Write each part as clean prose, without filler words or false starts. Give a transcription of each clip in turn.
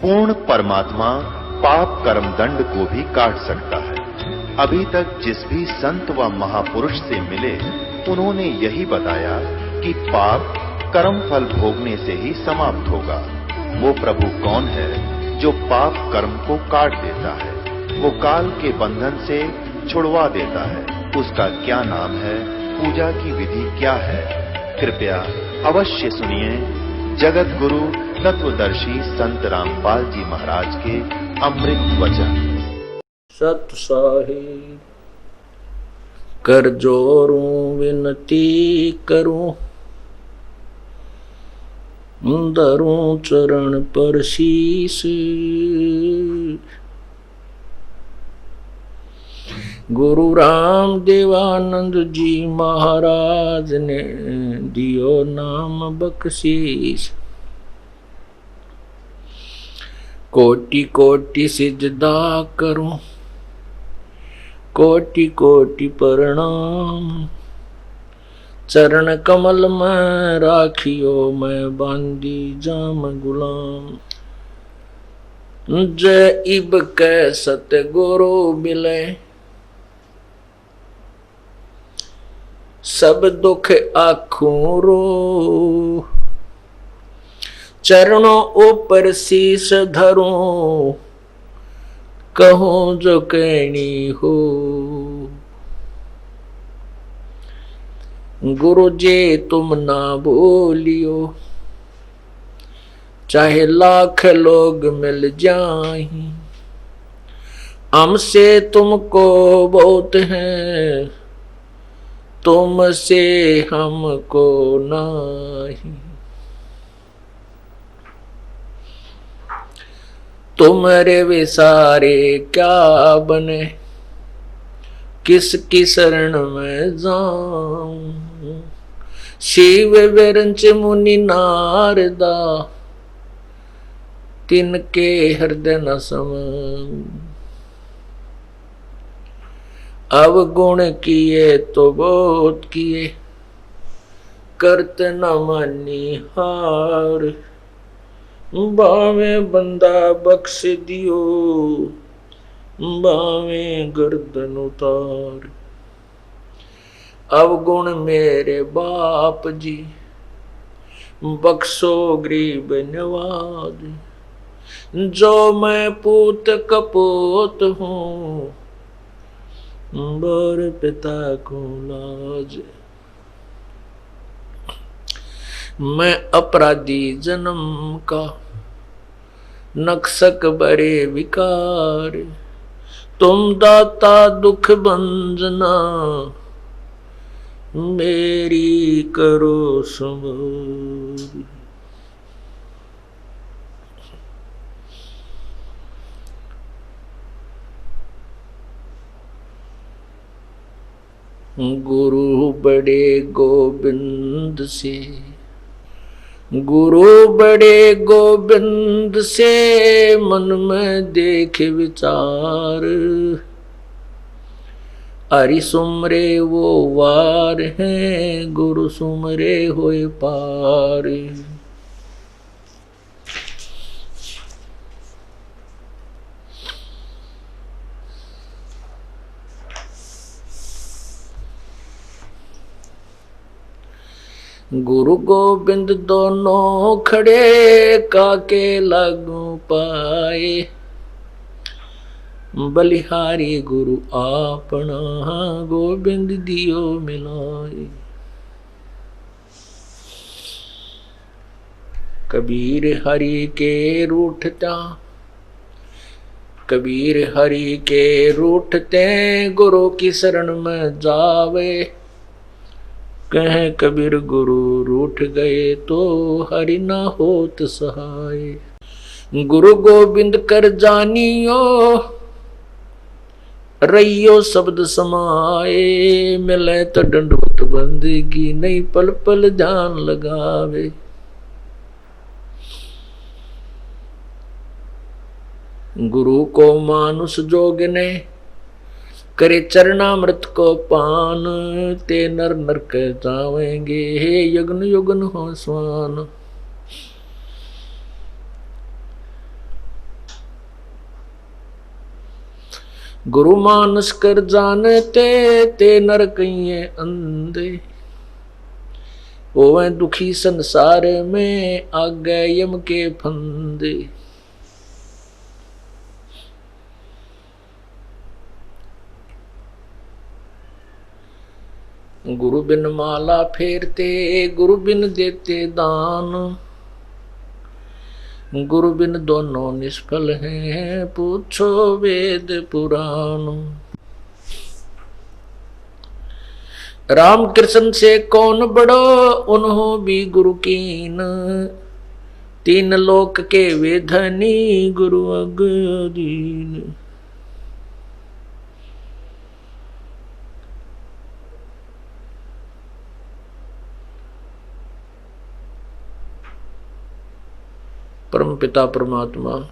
पूर्ण परमात्मा पाप कर्म दंड को भी काट सकता है। अभी तक जिस भी संत व महापुरुष से मिले, उन्होंने यही बताया कि पाप कर्म फल भोगने से ही समाप्त होगा। वो प्रभु कौन है जो पाप कर्म को काट देता है, वो काल के बंधन से छुड़वा देता है। उसका क्या नाम है, पूजा की विधि क्या है? कृपया अवश्य सुनिए जगत गुरु तत्वदर्शी संत रामपाल जी महाराज के अमृत वचन। सत साहिब कर जोरूं विनती करूं, धरूं चरण पर शीस। गुरु राम देवानंद जी महाराज ने दियो नाम बख्शीश। कोटि कोटि सिजदा करूं, कोटि कोटि प्रणाम। चरण कमल में राखियो मैं बांदी जाम गुलाम। जय इब कै सतगुरु मिले, सब दुख आखूं रो। चरणों ऊपर शीश धरूं, कहूं जो कहनी हो। गुरु जी तुम ना बोलियो, चाहे लाख लोग मिल जाएं। हमसे तुमको बहुत है, तुमसे हमको नहीं। तुम्हारे विसारे क्या बने, किसकी शरण में जाऊं। शिव विरंच मुनि नारदा, तिनके हृदय न समाऊं। अवगुण किए तो बहुत किए, करत न मानी हार। बावे बंदा बख्श दियो, बावे गर्दन उतार। अवगुण मेरे बाप जी, बख्शो गरीब नवाज। जो मैं पूत कपूत हूँ, बर पिता को लाज। मैं अपराधी जन्म का, नक्सक बरे विकार। तुम दाता दुख भंजना, मेरी करो संभाल। गुरु बड़े गोबिंद से, गुरु बड़े गोबिंद से मन में देख विचार। हरि सुमरे वो वार हैं, गुरु सुमरे होए पार। गुरु गोबिंद दोनों खड़े, काके लागू पाए। बलिहारी गुरु आपना, गोबिंद दियो मिलाए। कबीर हरि के रूठता, कबीर हरि के रूठते, गुरु की शरण में जावे। कह कबीर गुरु रूठ गए, तो हरि न होत सहाय। गुरु गोबिंद कर जानियो, रहियो शब्द समाए। मिले तो दंडवत बंदगी, नहीं पल पल ध्यान लगावे। गुरु को मानुष जोग ने, करे चरणामृत को पान। ते नर नरक जावेंगे, हे यज्ञ युगन हो स्वान। गुरु मानस कर जानते ते नर कहिए अंधे, होवे दुखी संसार में आगे यम के फंदे। गुरु बिन माला फेरते, गुरु बिन देते दान, गुरु बिन दोनों निष्फल हैं, पूछो वेद पुराण। राम कृष्ण से कौन बड़ो, उन्हों भी गुरु कीन, तीन लोक के वेधनी, गुरु अगदीन। परम पिता परमात्मा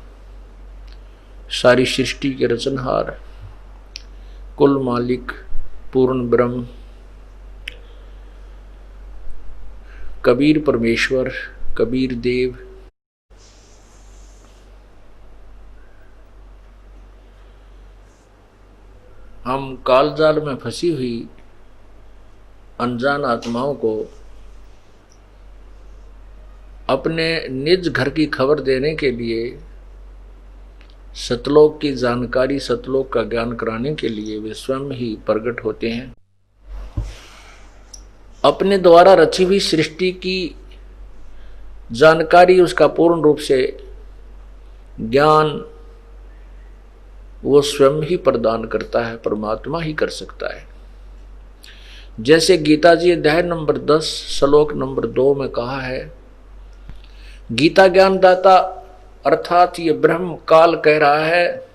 सारी सृष्टि के रचनहार, कुल मालिक, पूर्ण ब्रह्म, कबीर परमेश्वर, कबीर देव, हम कालजाल में फंसी हुई अनजान आत्माओं को अपने निज घर की खबर देने के लिए, सतलोक की जानकारी, सतलोक का ज्ञान कराने के लिए वे स्वयं ही प्रकट होते हैं। अपने द्वारा रची हुई सृष्टि की जानकारी, उसका पूर्ण रूप से ज्ञान वो स्वयं ही प्रदान करता है, परमात्मा ही कर सकता है। जैसे गीता जी अध्याय नंबर 10 श्लोक नंबर 2 में कहा है, गीता ज्ञानदाता अर्थात ये ब्रह्म काल कह रहा है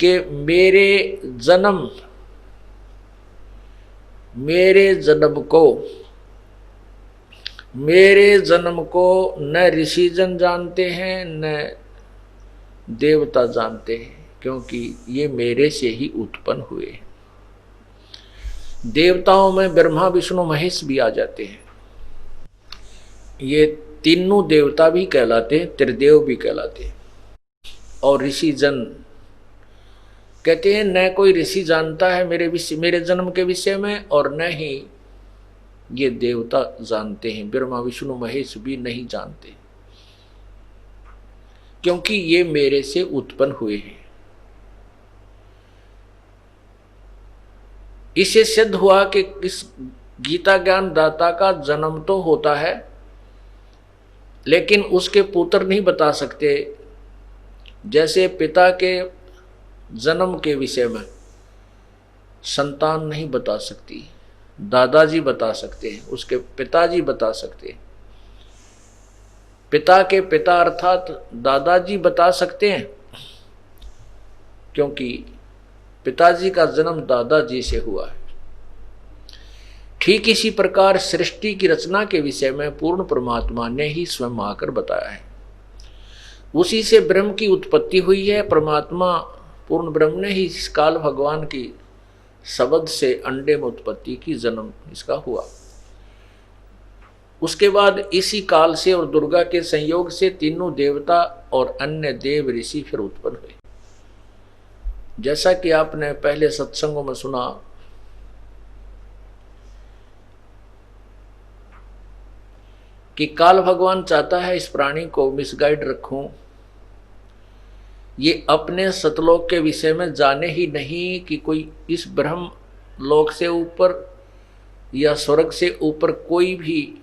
कि मेरे जन्म को न ऋषिजन जानते हैं न देवता जानते हैं, क्योंकि ये मेरे से ही उत्पन्न हुए हैं। देवताओं में ब्रह्मा विष्णु महेश भी आ जाते हैं। ये तीनों देवता भी कहलाते हैं, त्रिदेव भी कहलाते हैं। और ऋषि जन कहते हैं न कोई ऋषि जानता है मेरे जन्म के विषय में, और न ही ये देवता जानते हैं, ब्रह्मा विष्णु महेश भी नहीं जानते, क्योंकि ये मेरे से उत्पन्न हुए हैं। इससे सिद्ध हुआ कि इस गीता ज्ञान दाता का जन्म तो होता है, लेकिन उसके पुत्र नहीं बता सकते। जैसे पिता के जन्म के विषय में संतान नहीं बता सकती, दादाजी बता सकते हैं, उसके पिताजी बता सकते हैं। पिता के पिता अर्थात दादाजी बता सकते हैं, क्योंकि पिताजी का जन्म दादाजी से हुआ है। ठीक इसी प्रकार सृष्टि की रचना के विषय में पूर्ण परमात्मा ने ही स्वयं आकर बताया है। उसी से ब्रह्म की उत्पत्ति हुई है। परमात्मा पूर्ण ब्रह्म ने ही इस काल भगवान की शब्द से अंडे में उत्पत्ति की, जन्म इसका हुआ। उसके बाद इसी काल से और दुर्गा के संयोग से तीनों देवता और अन्य देव ऋषि फिर उत्पन्न हुए। जैसा कि आपने पहले सत्संगों में सुना, कि काल भगवान चाहता है इस प्राणी को मिसगाइड रखूं, ये अपने सतलोक के विषय में जाने ही नहीं कि कोई इस ब्रह्म लोक से ऊपर या स्वर्ग से ऊपर कोई भी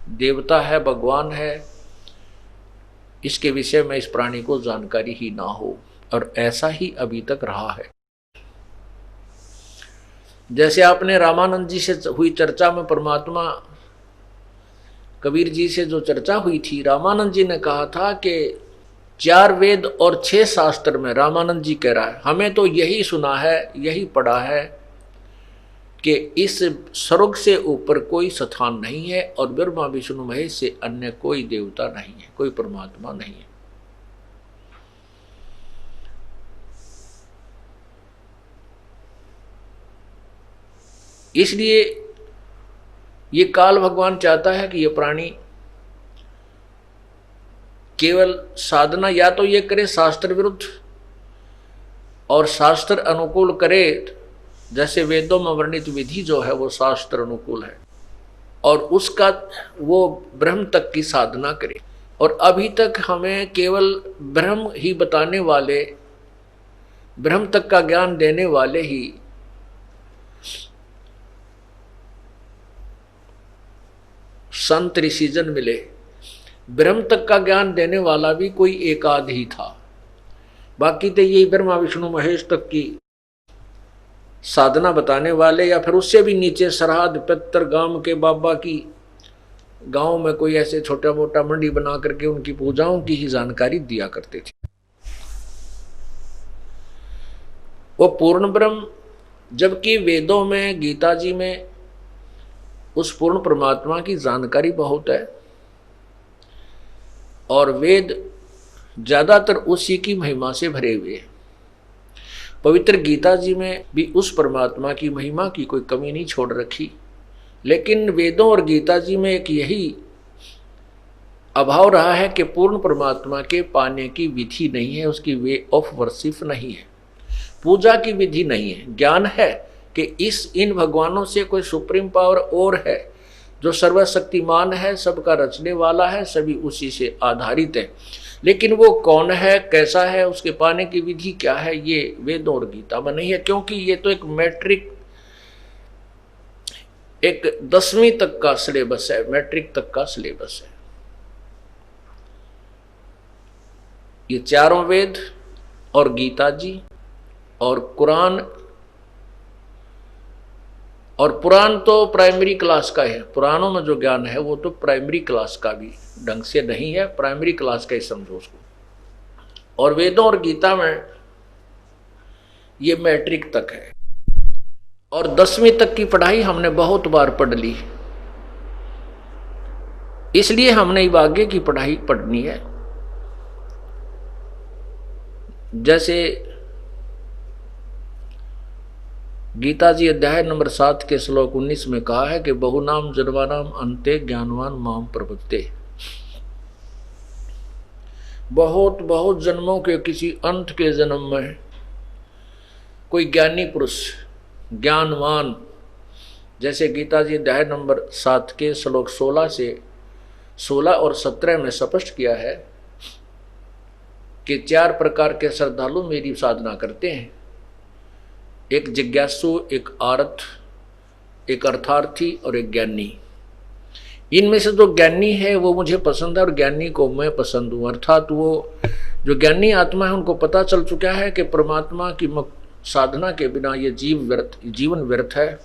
देवता है, भगवान है, इसके विषय में इस प्राणी को जानकारी ही ना हो। और ऐसा ही अभी तक रहा है। जैसे आपने रामानंद जी से हुई चर्चा में परमात्मा कबीर जी से जो चर्चा हुई थी, रामानंद जी ने कहा था कि 4 वेद और 6 शास्त्र में, रामानंद जी कह रहा है, हमें तो यही सुना है, यही पढ़ा है कि इस स्वर्ग से ऊपर कोई स्थान नहीं है और ब्रह्मा विष्णु महेश से अन्य कोई देवता नहीं है, कोई परमात्मा नहीं है। इसलिए ये काल भगवान चाहता है कि ये प्राणी केवल साधना या तो ये करे शास्त्र विरुद्ध, और शास्त्र अनुकूल करे, जैसे वेदों में वर्णित विधि जो है वो शास्त्र अनुकूल है, और उसका वो ब्रह्म तक की साधना करे। और अभी तक हमें केवल ब्रह्म ही बताने वाले, ब्रह्म तक का ज्ञान देने वाले ही संत ऋषिजन मिले। ब्रह्म तक का ज्ञान देने वाला भी कोई एक आध ही था, बाकी तो यही ब्रह्मा विष्णु महेश तक की साधना बताने वाले, या फिर उससे भी नीचे श्राद्ध पितर गांव के बाबा की, गांव में कोई ऐसे छोटा मोटा मंडी बना करके उनकी पूजाओं की ही जानकारी दिया करते थे। वो पूर्ण ब्रह्म, जबकि वेदों में, गीता जी में उस पूर्ण परमात्मा की जानकारी बहुत है, और वेद ज्यादातर उसी की महिमा से भरे हुए हैं। पवित्र गीता जी में भी उस परमात्मा की महिमा की कोई कमी नहीं छोड़ रखी, लेकिन वेदों और गीता जी में एक यही अभाव रहा है कि पूर्ण परमात्मा के पाने की विधि नहीं है, उसकी वे ऑफ वर्शिप नहीं है, पूजा की विधि नहीं है। ज्ञान है कि इन भगवानों से कोई सुप्रीम पावर और है जो सर्वशक्तिमान है, सबका रचने वाला है, सभी उसी से आधारित है, लेकिन वो कौन है, कैसा है, उसके पाने की विधि क्या है, ये वेदों और गीता में नहीं है, क्योंकि ये तो एक मैट्रिक, एक 10वीं तक का सिलेबस है, मैट्रिक तक का सिलेबस है। ये चारों वेद और गीता जी और कुरान, और पुराण तो प्राइमरी क्लास का है, पुराणों में जो ज्ञान है वो तो प्राइमरी क्लास का भी ढंग से नहीं है, प्राइमरी क्लास का ही समझो उसको। और वेदों और गीता में ये मैट्रिक तक है, और 10वीं तक की पढ़ाई हमने बहुत बार पढ़ ली, इसलिए हमने आगे की पढ़ाई पढ़नी है। जैसे गीता जी अध्याय नंबर 7 के श्लोक 19 में कहा है कि बहुनाम जन्मानाम अन्ते ज्ञानवान माम प्रपद्ये। बहुत बहुत जन्मों के किसी अंत के जन्म में कोई ज्ञानी पुरुष, ज्ञानवान, जैसे गीता जी अध्याय नंबर 7 के श्लोक 16 और 17 में स्पष्ट किया है कि 4 प्रकार के श्रद्धालु मेरी साधना करते हैं, एक जिज्ञासु, एक आर्थ, एक अर्थार्थी और एक ज्ञानी। इनमें से जो ज्ञानी है वो मुझे पसंद है और ज्ञानी को मैं पसंद हूँ। अर्थात वो जो ज्ञानी आत्मा है उनको पता चल चुका है कि परमात्मा की साधना के बिना ये जीवन व्यर्थ है,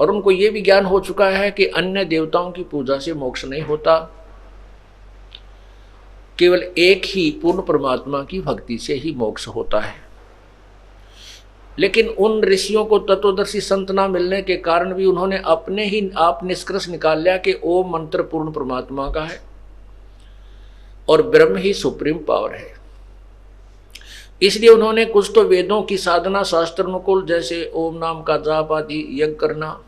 और उनको ये भी ज्ञान हो चुका है कि अन्य देवताओं की पूजा से मोक्ष नहीं होता, केवल एक ही पूर्ण परमात्मा की भक्ति से ही मोक्ष होता है। लेकिन उन ऋषियों को तत्वदर्शी संत ना मिलने के कारण भी उन्होंने अपने ही आप निष्कर्ष निकाल लिया कि ओम मंत्र पूर्ण परमात्मा का है और ब्रह्म ही सुप्रीम पावर है। इसलिए उन्होंने कुछ तो वेदों की साधना शास्त्र अनुकूल, जैसे ओम नाम का जाप आदि यज्ञ करना,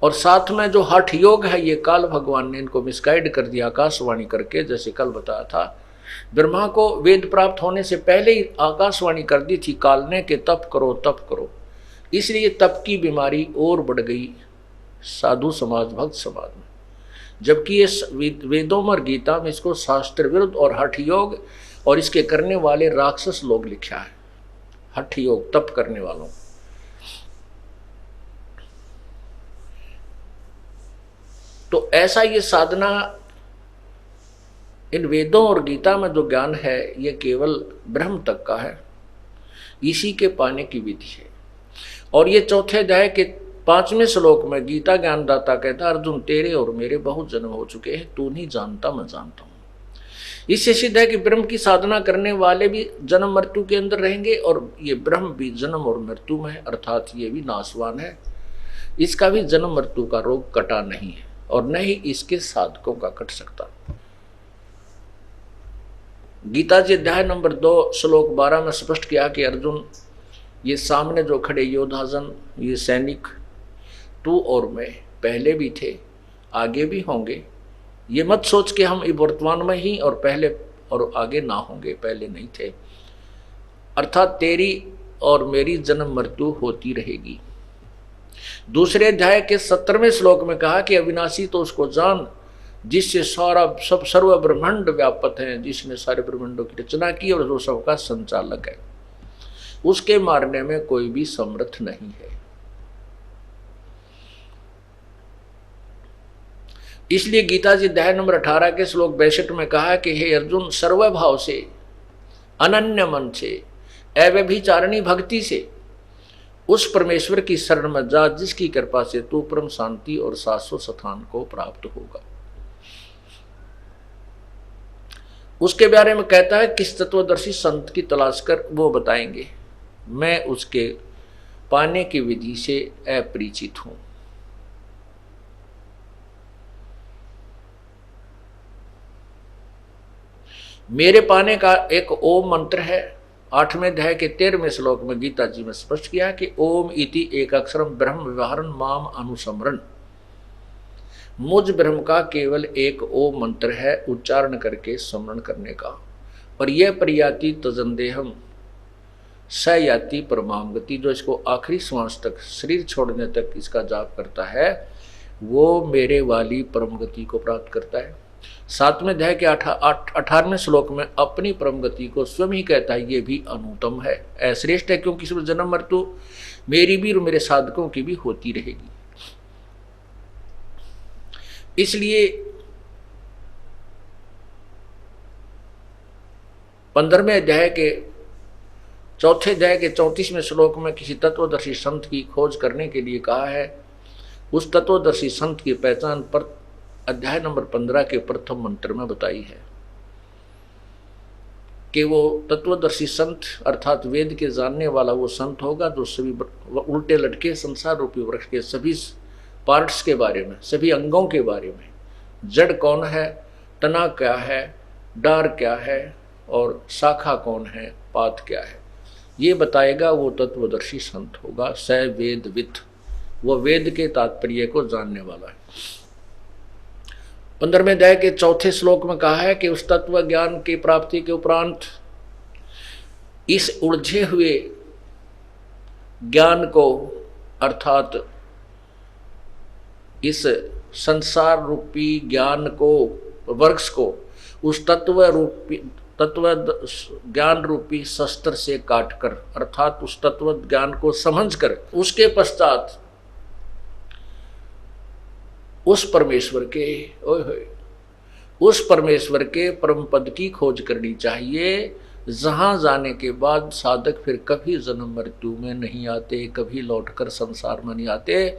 और साथ में जो हठ योग है ये काल भगवान ने इनको मिसगाइड कर दिया आकाशवाणी करके। जैसे कल बताया था, ब्रह्मा को वेद प्राप्त होने से पहले ही आकाशवाणी कर दी थी काल ने कि तप करो तप करो, इसलिए तप की बीमारी और बढ़ गई साधु समाज, भक्त समाज में। जबकि ये वेदों में और गीता में इसको शास्त्र विरुद्ध और हठ योग और इसके करने वाले राक्षस लोग लिखा है, हठ योग तप करने वालों। तो ऐसा ये साधना इन वेदों और गीता में जो ज्ञान है ये केवल ब्रह्म तक का है, इसी के पाने की विधि है। और ये चौथे अध्याय के 5वें श्लोक में गीता ज्ञानदाता कहता, अर्जुन तेरे और मेरे बहुत जन्म हो चुके हैं, तू नहीं जानता मैं जानता हूं। इससे सिद्ध है कि ब्रह्म की साधना करने वाले भी जन्म मृत्यु के अंदर रहेंगे और ये ब्रह्म भी जन्म और मृत्यु में है, अर्थात ये भी नाशवान है, इसका भी जन्म मृत्यु का रोग कटा नहीं है और न ही इसके साधकों का कट सकता। गीता जी अध्याय नंबर 2 श्लोक 12 में स्पष्ट किया कि अर्जुन, ये सामने जो खड़े योद्धाजन, ये सैनिक, तू और मैं पहले भी थे, आगे भी होंगे। ये मत सोच के हम वर्तमान में ही और पहले और आगे ना होंगे, पहले नहीं थे। अर्थात तेरी और मेरी जन्म मृत्यु होती रहेगी। दूसरे अध्याय के 17वें श्लोक में कहा कि अविनाशी तो उसको जान जिससे सारा सब सर्व ब्रह्मांड व्यापक है, जिसने सारे ब्रह्मांडों की रचना की और जो सबका संचालक है, उसके मारने में कोई भी समर्थ नहीं है। इसलिए गीता जी अध्याय नंबर 18 के श्लोक 62 में कहा कि हे अर्जुन, सर्वभाव से, अनन्य मन से, अव्यभिचारिणी भक्ति से उस परमेश्वर की शरण में जा जिसकी कृपा से तू परम शांति और शाश्वत स्थान को प्राप्त होगा। उसके बारे में कहता है किस तत्वदर्शी संत की तलाश कर, वो बताएंगे, मैं उसके पाने की विधि से अपरिचित हूं। मेरे पाने का एक ओम मंत्र है। 8वें अध्याय के 13वें श्लोक में गीता जी में स्पष्ट किया कि ओम इति एक अक्षरम ब्रह्म व्यवहारन माम अनुसमरण। मुझ ब्रह्म का केवल एक ओम मंत्र है, उच्चारण करके स्मरण करने का। और यह प्रयाति तजंदेहम सयाति परमाम गति, जो इसको आखिरी श्वास तक, शरीर छोड़ने तक इसका जाप करता है, वो मेरे वाली परम गति को प्राप्त करता है। 7वें अध्याय के 18वें श्लोक में अपनी परम गति को स्वयं ही कहता है, ये भी अनुत्तम है, अश्रेष्ठ है, क्योंकि इसमें जन्म मृत्यु मेरी भी और मेरे साधकों की भी होती रहेगी। इसलिए 15वें अध्याय के 4थे अध्याय के 34वें श्लोक में किसी तत्वदर्शी संत की खोज करने के लिए कहा है। उस तत्वदर्शी संत की पहचान पर अध्याय नंबर 15 के प्रथम मंत्र में बताई है कि वो तत्वदर्शी संत अर्थात वेद के जानने वाला वो संत होगा जो सभी उल्टे लटके संसार रूपी वृक्ष के सभी पार्ट्स के बारे में, सभी अंगों के बारे में, जड़ कौन है, तना क्या है, डार क्या है और शाखा कौन है, पात क्या है, ये बताएगा। वो तत्वदर्शी संत होगा, स वेदविद, वो वेद के तात्पर्य को जानने वाला है। 15वें अध्याय के 4थे श्लोक में कहा है कि उस तत्व ज्ञान की प्राप्ति के उपरांत इस उलझे हुए ज्ञान को अर्थात इस संसार रूपी ज्ञान को, वर्क्स को, उस तत्व ज्ञान रूपी शस्त्र से काटकर अर्थात उस तत्व ज्ञान को समझकर उसके पश्चात उस परमेश्वर के परम पद की खोज करनी चाहिए, जहां जाने के बाद साधक फिर कभी जन्म मृत्यु में नहीं आते, कभी लौटकर संसार में नहीं आते,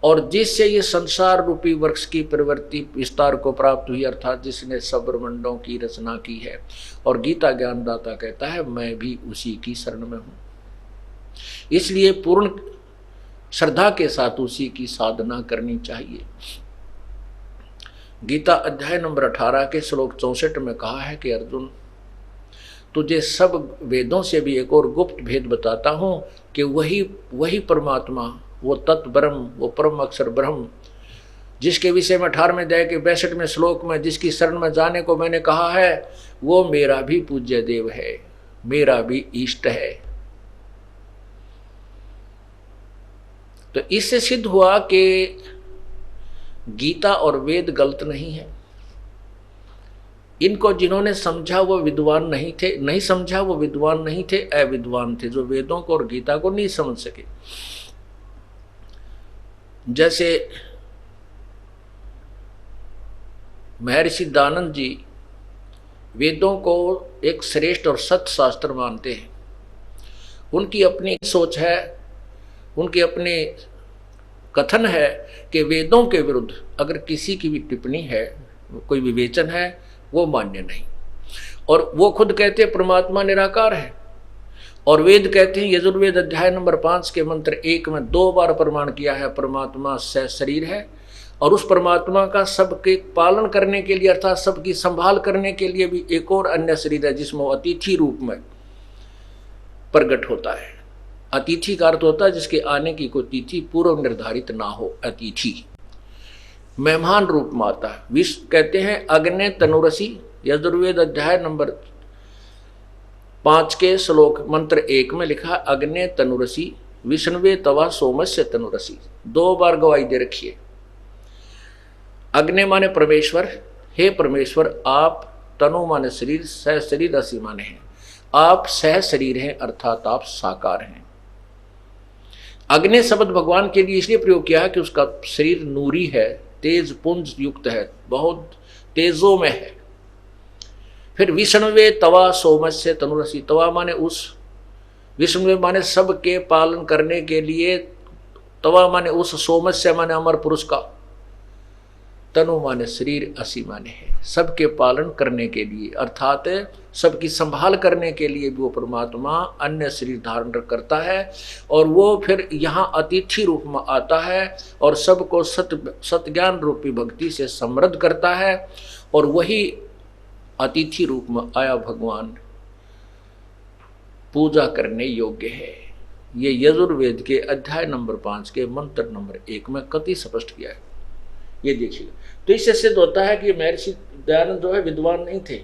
और जिससे ये संसार रूपी वृक्ष की प्रवृत्ति विस्तार को प्राप्त हुई, अर्थात जिसने सब ब्रह्मांडों की रचना की है। और गीता ज्ञानदाता कहता है मैं भी उसी की शरण में हूं, इसलिए पूर्ण श्रद्धा के साथ उसी की साधना करनी चाहिए। गीता अध्याय नंबर 18 के श्लोक 64 में कहा है कि अर्जुन, तुझे सब वेदों से भी एक और गुप्त भेद बताता हूं कि वही परमात्मा, वो तत्व ब्रह्म, वो परम अक्षर ब्रह्म, जिसके विषय में 18वें अध्याय के 62वें श्लोक में जिसकी शरण में जाने को मैंने कहा है, वो मेरा भी पूज्य देव है, मेरा भी इष्ट है। तो इससे सिद्ध हुआ कि गीता और वेद गलत नहीं है। इनको जिन्होंने समझा वो विद्वान नहीं थे, नहीं समझा वो विद्वान नहीं थे, अविद्वान थे, जो वेदों को और गीता को नहीं समझ सके। जैसे महर्षि दानंद जी वेदों को एक श्रेष्ठ और सत्य शास्त्र मानते हैं। उनकी अपनी सोच है, उनकी अपने कथन है कि वेदों के विरुद्ध अगर किसी की भी टिप्पणी है, कोई विवेचन है, वो मान्य नहीं। और वो खुद कहते हैं परमात्मा निराकार है, और वेद कहते हैं, यजुर्वेद अध्याय नंबर 5 के मंत्र 1 में 2 बार प्रमाण किया है परमात्मा से शरीर है, और उस परमात्मा का सबके पालन करने के लिए अर्थात सबकी संभाल करने के लिए भी एक और अन्य शरीर है जिसमें वो अतिथि रूप में प्रकट होता है। अतिथि का अर्थ होता है जिसके आने की कोई तिथि पूर्व निर्धारित ना हो, अतिथि मेहमान रूप में आता है। विश्व कहते हैं अग्नि तनुरसी, यजुर्वेद अध्याय नंबर 5 के श्लोक मंत्र 1 में लिखा अग्ने तनुरसी विष्णुवे तवा सोमस्य तनुरसी, 2 बार गवाही दे रखी है। अग्नि माने परमेश्वर, हे परमेश्वर आप, तनु माने शरीर, सह शरीर असी माने हैं, आप सह शरीर हैं अर्थात आप साकार हैं। अग्नि शब्द भगवान के लिए इसलिए प्रयोग किया है कि उसका शरीर नूरी है, तेज पुंज युक्त है, बहुत तेजों में है। फिर विष्णुवे तवा सोमस्य तनुरसी, तवा माने उस, विष्णुवे माने सबके पालन करने के लिए, तवा माने उस, सोमस्य माने अमर पुरुष का, तनु माने शरीर, असी माने है सबके पालन करने के लिए अर्थात सबकी संभाल करने के लिए भी वो परमात्मा अन्य शरीर धारण करता है और वो फिर यहाँ अतिथि रूप में आता है और सबको सत्य ज्ञान रूपी भक्ति से समृद्ध करता है। और वही अतिथि रूप में आया भगवान पूजा करने योग्य है। ये यजुर्वेद के अध्याय नंबर 5 के मंत्र नंबर 1 में कति स्पष्ट किया है। ये देखिए, तो इससे सिद्ध होता है कि महर्षि दयानंद जो है विद्वान नहीं थे,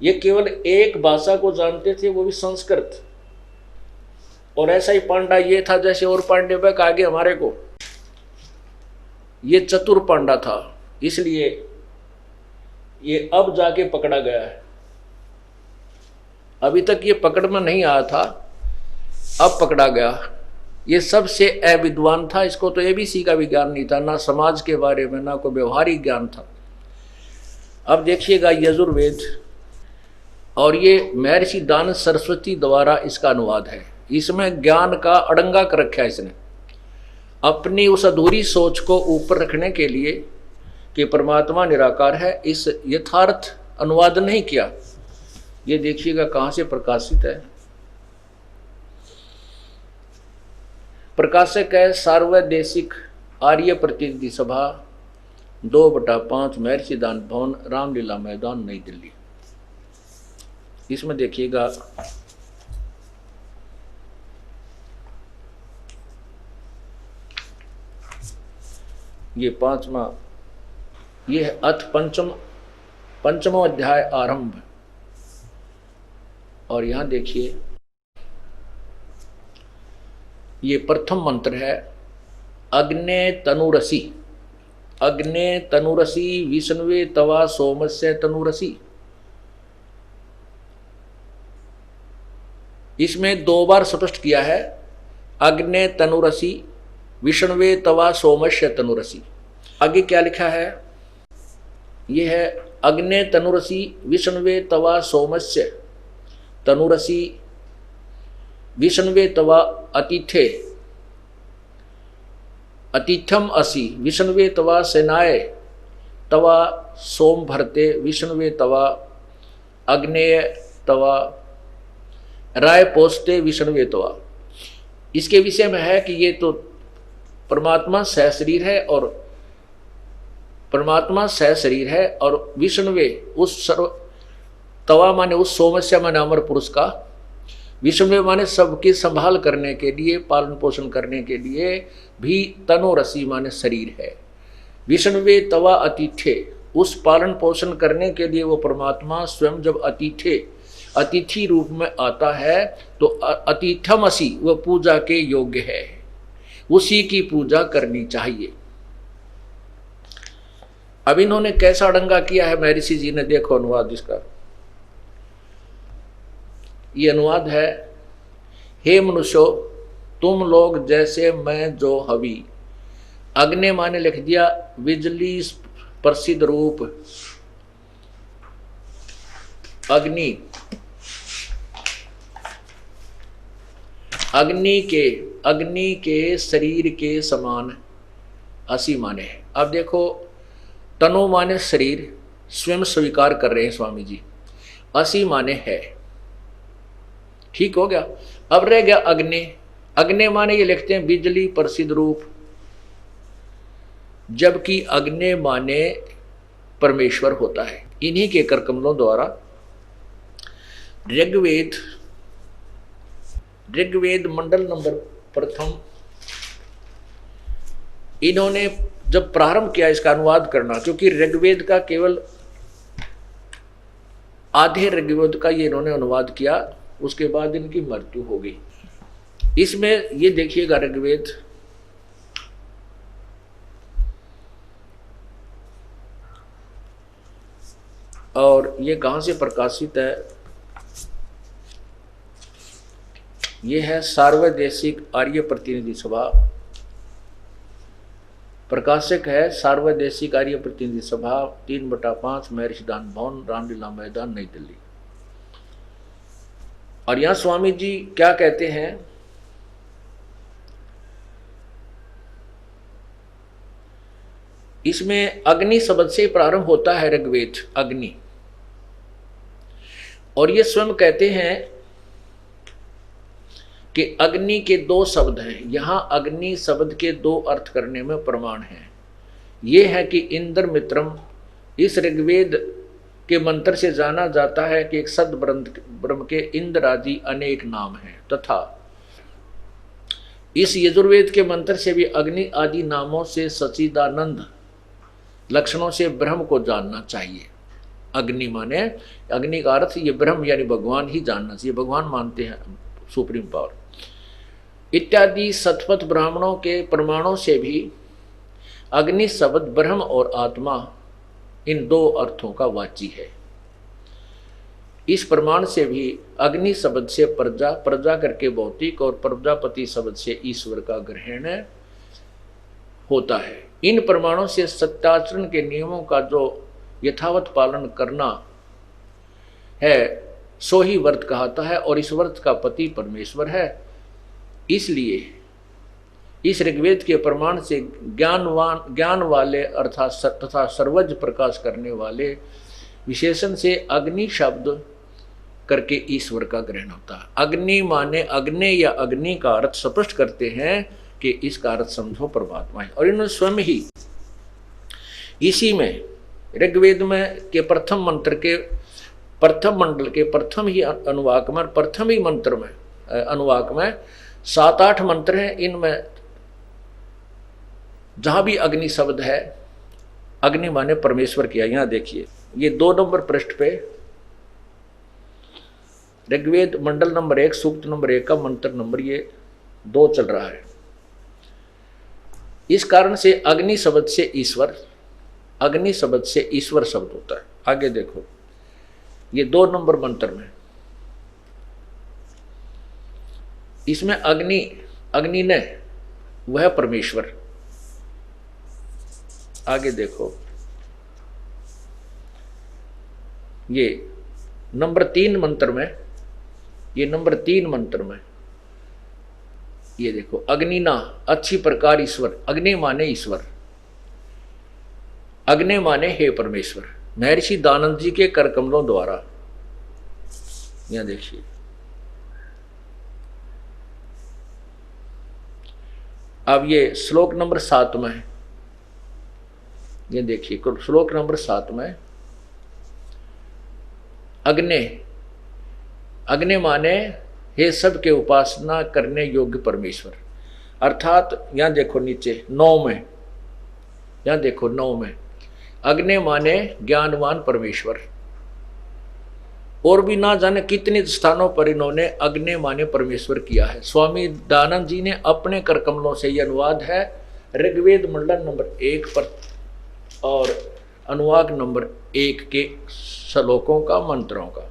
ये केवल एक भाषा को जानते थे, वो भी संस्कृत। और ऐसा ही पांडा ये था जैसे और पांडे बैक आगे हमारे को, ये चतुर पांडा था, इसलिए ये अब जाके पकड़ा गया है। अभी तक ये पकड़ में नहीं आया था, अब पकड़ा गया। ये सबसे अविद्वान था, इसको तो एबीसी का भी ज्ञान नहीं था, ना समाज के बारे में, ना कोई व्यवहारिक ज्ञान था। अब देखिएगा यजुर्वेद, और ये महर्षि दान सरस्वती द्वारा इसका अनुवाद है। इसमें ज्ञान का अड़ंगा कर रखा है इसने, अपनी उस अधूरी सोच को ऊपर रखने के लिए कि परमात्मा निराकार है, इस यथार्थ अनुवाद नहीं किया। ये देखिएगा कहाँ से प्रकाशित है। प्रकाशक है सार्वदेशिक आर्य प्रतिनिधि सभा 2/5 महर्षि दान भवन, रामलीला मैदान, नई दिल्ली। इसमें देखिएगा ये 5वां, ये है अथ पंचमो अध्याय आरंभ। और यहां देखिए ये प्रथम मंत्र है अग्ने तनुरसी, अग्ने तनुरसी विष्णुवे तवा सोमस्य तनुरसी। इसमें 2 बार स्पष्ट किया है अग्ने तनुरसी विष्णुवे तवा सोमस्य तनुरसी। आगे क्या लिखा है, ये है अग्ने तनुरसी विष्णुवे तवा सोमस्य तनुरसी विष्णुवे तवा अतिथे अतिथ्यम असि विष्णुवे तवा सेनाए तवा सोम भरते विष्णुवे तवा अग्नेय तवा राय पोस्ते विष्णुवे तवा। इसके विषय में है कि ये तो परमात्मा सह शरीर है और परमात्मा सह शरीर है और विष्णुवे उस सर्व, तवा माने उस सोमस्य माने अमर पुरुष का, विष्णुवे माने सबकी संभाल करने के लिए, पालन पोषण करने के लिए भी, तनुरसी माने शरीर है। विष्णुवे तवा अतिथे, उस पालन पोषण करने के लिए वो परमात्मा स्वयं जब अतिथि रूप में आता है तो अतिथ्यमसि, वह पूजा के योग्य है, उसी की पूजा करनी चाहिए। अब इन्होंने कैसा अड़ंगा किया है महर्षि जी ने, देखो अनुवाद इसका। ये अनुवाद है, हे मनुष्यो तुम लोग जैसे मैं जो हवि, अग्नि माने लिख दिया बिजली प्रसिद्ध रूप, अग्नि, अग्नि के शरीर के समान असी माने है। अब देखो तनु माने शरीर स्वयं स्वीकार कर रहे हैं स्वामी जी, असी माने है, ठीक हो गया। अब रह गया अग्नि, अग्नि माने ये लिखते हैं बिजली प्रसिद्ध रूप, जबकि अग्नि माने परमेश्वर होता है। इन्हीं के कर कमलों द्वारा ऋग्वेद मंडल नंबर प्रथम, इन्होंने जब प्रारंभ किया इसका अनुवाद करना, क्योंकि ऋग्वेद का केवल आधे ऋग्वेद का ये इन्होंने अनुवाद किया, उसके बाद इनकी मृत्यु हो गई। इसमें ये देखिएगा ऋग्वेद और ये कहाँ से प्रकाशित है, ये है सार्वदेशिक आर्य प्रतिनिधि सभा, प्रकाशक है सार्वदेशिक आर्य प्रतिनिधि सभा 3/5 महर्षि दान भवन, रामलीला मैदान, नई दिल्ली। और यहां स्वामी जी क्या कहते हैं, इसमें अग्नि शब्द से प्रारंभ होता है ऋग्वेद, अग्नि। और ये स्वयं कहते हैं कि अग्नि के 2 शब्द हैं। यहां अग्नि शब्द के 2 अर्थ करने में प्रमाण है। ये है कि इंद्र मित्रम, इस ऋग्वेद के मंत्र से जाना जाता है कि एक सद ब्रह्म के इंद्र आदि अनेक नाम हैं, तथा इस यजुर्वेद के मंत्र से भी अग्नि आदि नामों से सच्चिदानंद लक्षणों से ब्रह्म को जानना चाहिए। अग्नि माने, अग्नि का अर्थ ये ब्रह्म यानी भगवान ही जानना चाहिए, भगवान मानते हैं सुप्रीम पावर इत्यादि। सतपथ ब्राह्मणों के प्रमाणों से भी अग्नि शब्द ब्रह्म और आत्मा इन 2 अर्थों का वाची है। इस प्रमाण से भी अग्नि शब्द से प्रजा, प्रजा करके भौतिक, और प्रजापति शब्द से ईश्वर का ग्रहण होता है। इन प्रमाणों से सत्याचरण के नियमों का जो यथावत पालन करना है सो ही व्रत कहता है, और इस व्रत का पति परमेश्वर है। इसलिए इस ऋग्वेद के प्रमाण से ज्ञान वाले अर्थात तथा सर्वज्ञ प्रकाश करने वाले विशेषण से अग्नि शब्द करके ईश्वर का ग्रहण होता है। अग्नि माने अग्नि या अग्नि का अर्थ स्पष्ट करते हैं कि इसका अर्थ समझो परमात्मा है। और इन्होंने स्वयं ही इसी में ऋग्वेद में के प्रथम मंत्र के प्रथम मंडल के प्रथम ही अनुवाक में, प्रथम ही मंत्र में अनुवाक में 7-8 मंत्र हैं। इनमें जहां भी अग्नि शब्द है, अग्नि माने परमेश्वर किया। यहां देखिए, ये 2 नंबर पृष्ठ पे ऋग्वेद मंडल नंबर 1 सूक्त नंबर 1 का मंत्र नंबर ये 2 चल रहा है। इस कारण से अग्नि शब्द से ईश्वर, अग्नि शब्द से ईश्वर शब्द होता है। आगे देखो, ये 2 नंबर मंत्र में इसमें अग्नि, अग्नि ने वह परमेश्वर। आगे देखो, ये नंबर 3 मंत्र में, ये नंबर 3 मंत्र में ये देखो, अग्नि ना अच्छी प्रकार ईश्वर, अग्नि माने ईश्वर, अग्नि माने हे परमेश्वर, महर्षि दानंद जी के कर कमलों द्वारा। यहां देखिए, अब ये श्लोक नंबर 7 में, ये देखिए श्लोक नंबर 7 में अग्नि, अग्नि माने हे सब के उपासना करने योग्य परमेश्वर। अर्थात यहां देखो नीचे 9 में, यहां देखो 9 में अग्नि माने ज्ञानवान परमेश्वर। और भी ना जाने कितने स्थानों पर इन्होंने अग्नि माने परमेश्वर किया है। स्वामी दानंद जी ने अपने कर कमलों से यह अनुवाद है ऋग्वेद मंडल नंबर 1 पर और अनुवाद नंबर 1 के श्लोकों का, मंत्रों का।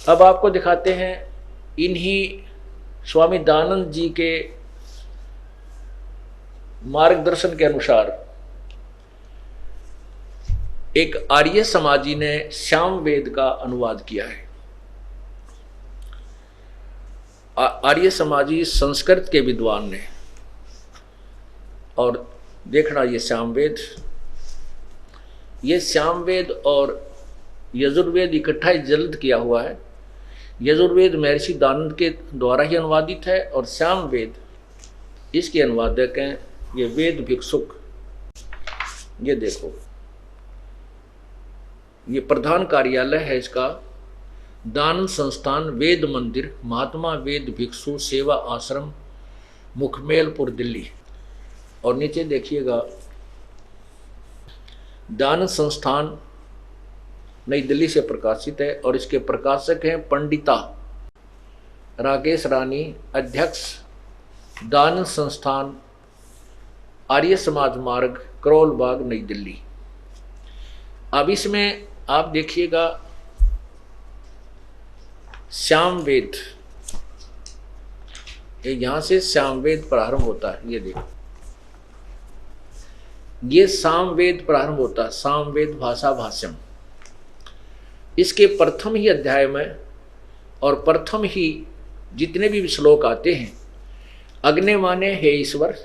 अब आपको दिखाते हैं इन्हीं स्वामी दानंद जी के मार्गदर्शन के अनुसार एक आर्य समाजी ने श्याम वेद का अनुवाद किया है। आर्य समाजी संस्कृत के विद्वान ने, और देखना ये श्याम वेद और यजुर्वेद इकट्ठा ही जल्द किया हुआ है। यजुर्वेद महर्षि दानंद के द्वारा ही अनुवादित है और श्याम वेद इसके अनुवादक हैं ये वेद भिक्षुक। ये देखो, ये प्रधान कार्यालय है इसका, दान संस्थान वेद मंदिर, महात्मा वेद भिक्षु सेवा आश्रम, मुखमेलपुर, दिल्ली। और नीचे देखिएगा, दान संस्थान नई दिल्ली से प्रकाशित है और इसके प्रकाशक हैं पंडिता राकेश रानी, अध्यक्ष दान संस्थान आर्य समाज मार्ग, करोल बाग, नई दिल्ली। अब इसमें आप देखिएगा श्याम वेद, यहां से श्याम वेद प्रारंभ होता है। ये देखो, ये साम वेद प्रारंभ होता है, साम वेद भाषा भाष्यम। इसके प्रथम ही अध्याय में और प्रथम ही जितने भी श्लोक आते हैं, अग्नि माने हे ईश्वर,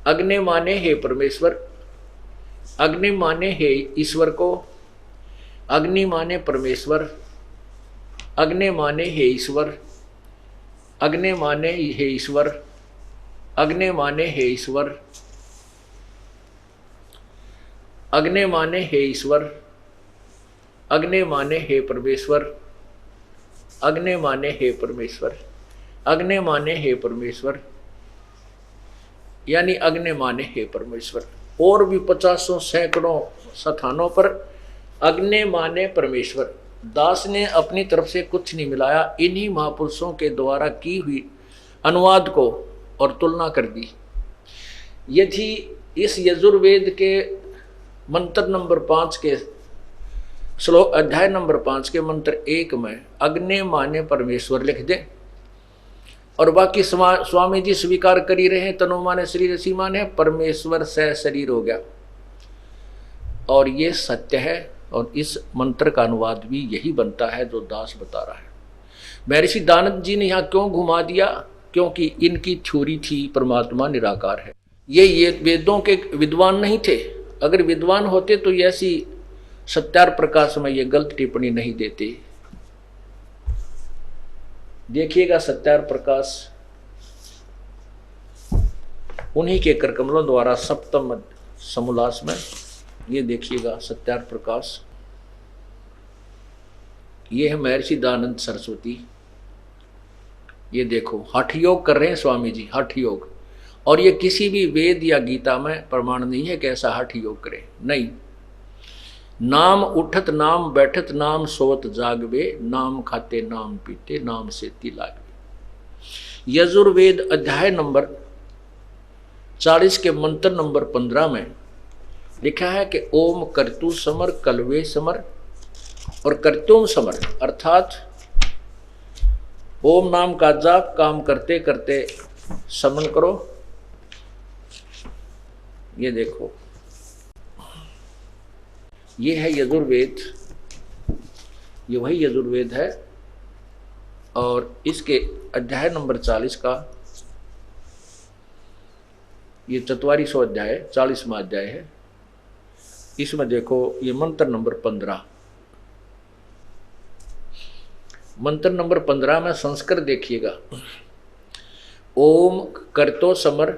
अग्नि माने हे परमेश्वर, अग्नि माने हे ईश्वर को, अग्नि माने परमेश्वर, अग्नि माने हे ईश्वर, अग्नि माने हे ईश्वर, अग्नि माने हे ईश्वर, अग्नि माने हे ईश्वर, अग्नि माने हे परमेश्वर, अग्नि माने हे परमेश्वर, अग्नि माने हे परमेश्वर, यानी अग्नि माने हे परमेश्वर। और भी 50 सैकड़ों स्थानों पर अग्नि माने परमेश्वर। दास ने अपनी तरफ से कुछ नहीं मिलाया, इन्हीं महापुरुषों के द्वारा की हुई अनुवाद को और तुलना कर दी। यदि इस यजुर्वेद के मंत्र नंबर 5 के श्लोक अध्याय नंबर 5 के मंत्र 1 में अग्नि माने परमेश्वर लिख दें और बाकी स्वामी जी स्वीकार कर ही रहे, तनु माने शरीर, रसी माने परमेश्वर से शरीर हो गया, और ये सत्य है। और इस मंत्र का अनुवाद भी यही बनता है जो दास बता रहा है। महर्षि दानव जी ने यहाँ क्यों घुमा दिया? क्योंकि इनकी थ्योरी थी परमात्मा निराकार है। ये वेदों के विद्वान नहीं थे। अगर विद्वान होते तो ऐसी सत्यार प्रकाश में ये गलत टिप्पणी नहीं देते। देखिएगा सत्यार प्रकाश उन्हीं के करकमलों द्वारा सप्तम समोल्लास में, ये देखिएगा सत्यार प्रकाश, ये है महर्षि दयानंद सरस्वती। ये देखो हठ योग कर रहे हैं स्वामी जी, हठ योग। और ये किसी भी वेद या गीता में प्रमाण नहीं है कि ऐसा हठ योग करें, नहीं। नाम उठत नाम बैठत नाम सोवत जागवे, नाम खाते नाम पीते नाम से लागवे। यजुर्वेद अध्याय नंबर 40 के मंत्र नंबर 15 में लिखा है कि ओम कर्तु समर कलवे समर और कर्तुम समर, अर्थात ओम नाम का जाप काम करते करते समन करो। ये देखो, ये है यजुर्वेद, ये वही यजुर्वेद है। और इसके अध्याय नंबर 40 का ये 44वां अध्याय, 40वां अध्याय है। इसमें देखो ये मंत्र नंबर 15, मंत्र नंबर 15 में संस्कृत देखिएगा। ओम कर्तो समर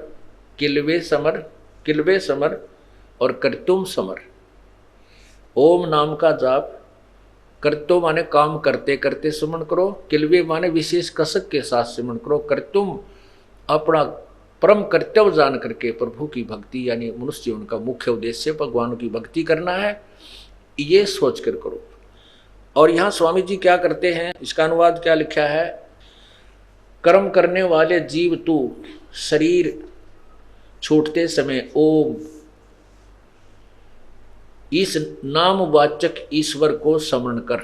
किलवे समर, किलवे समर और कर्तुम समर। ओम नाम का जाप, कर्तो माने काम करते करते सुमन करो, किलवे माने विशेष कसक के साथ सुमन करो, कर्तुम अपना परम कर्तव्य जान करके प्रभु की भक्ति, यानी मनुष्य जीवन का मुख्य उद्देश्य भगवान की भक्ति करना है, ये सोच कर करो। और यहाँ स्वामी जी क्या करते हैं, इसका अनुवाद क्या लिखा है? कर्म करने वाले जीव तू शरीर छूटते समय ओम इस नामवाचक ईश्वर को स्मरण कर।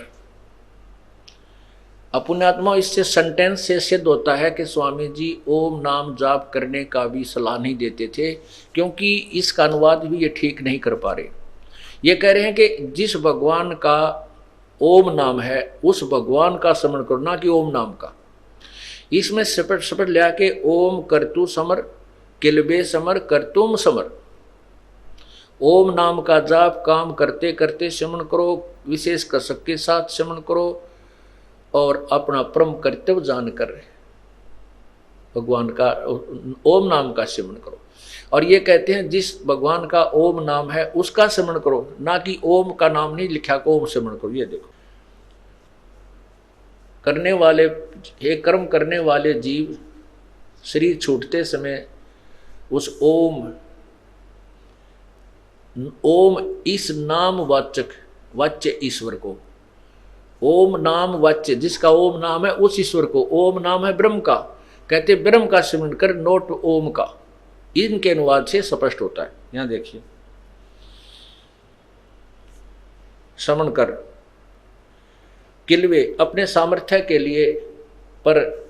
अपुण्यात्मा, इससे सेंटेंस से सिद्ध होता है कि स्वामी जी ओम नाम जाप करने का भी सलाह नहीं देते थे, क्योंकि इसका अनुवाद भी ये ठीक नहीं कर पा रहे। ये कह रहे हैं कि जिस भगवान का ओम नाम है उस भगवान का स्मरण करो, ना कि ओम नाम का। इसमें सपट सपट ले आके ओम कर्तु समर किलबे समर कर्तुम समर। ओम नाम का जाप काम करते करते स्मरण करो, विशेष कसक के साथ स्मरण करो और अपना परम कर्तव्य जानकर भगवान का ओम नाम का स्मरण करो। और ये कहते हैं जिस भगवान का ओम नाम है उसका स्मरण करो, ना कि ओम का नाम नहीं लिखा को ओम स्मरण करो। ये देखो, करने वाले हे कर्म करने वाले जीव शरीर छूटते समय उस ओम इस नामवाचक वाच्य ईश्वर को, ओम नाम वाच्य, जिसका ओम नाम है उस ईश्वर को, ओम नाम है ब्रह्म का, कहते ब्रह्म का स्मरण कर, नोट ओम का। इनके अनुवाद से स्पष्ट होता है। यहां देखिए, समन कर किलवे अपने सामर्थ्य के लिए, पर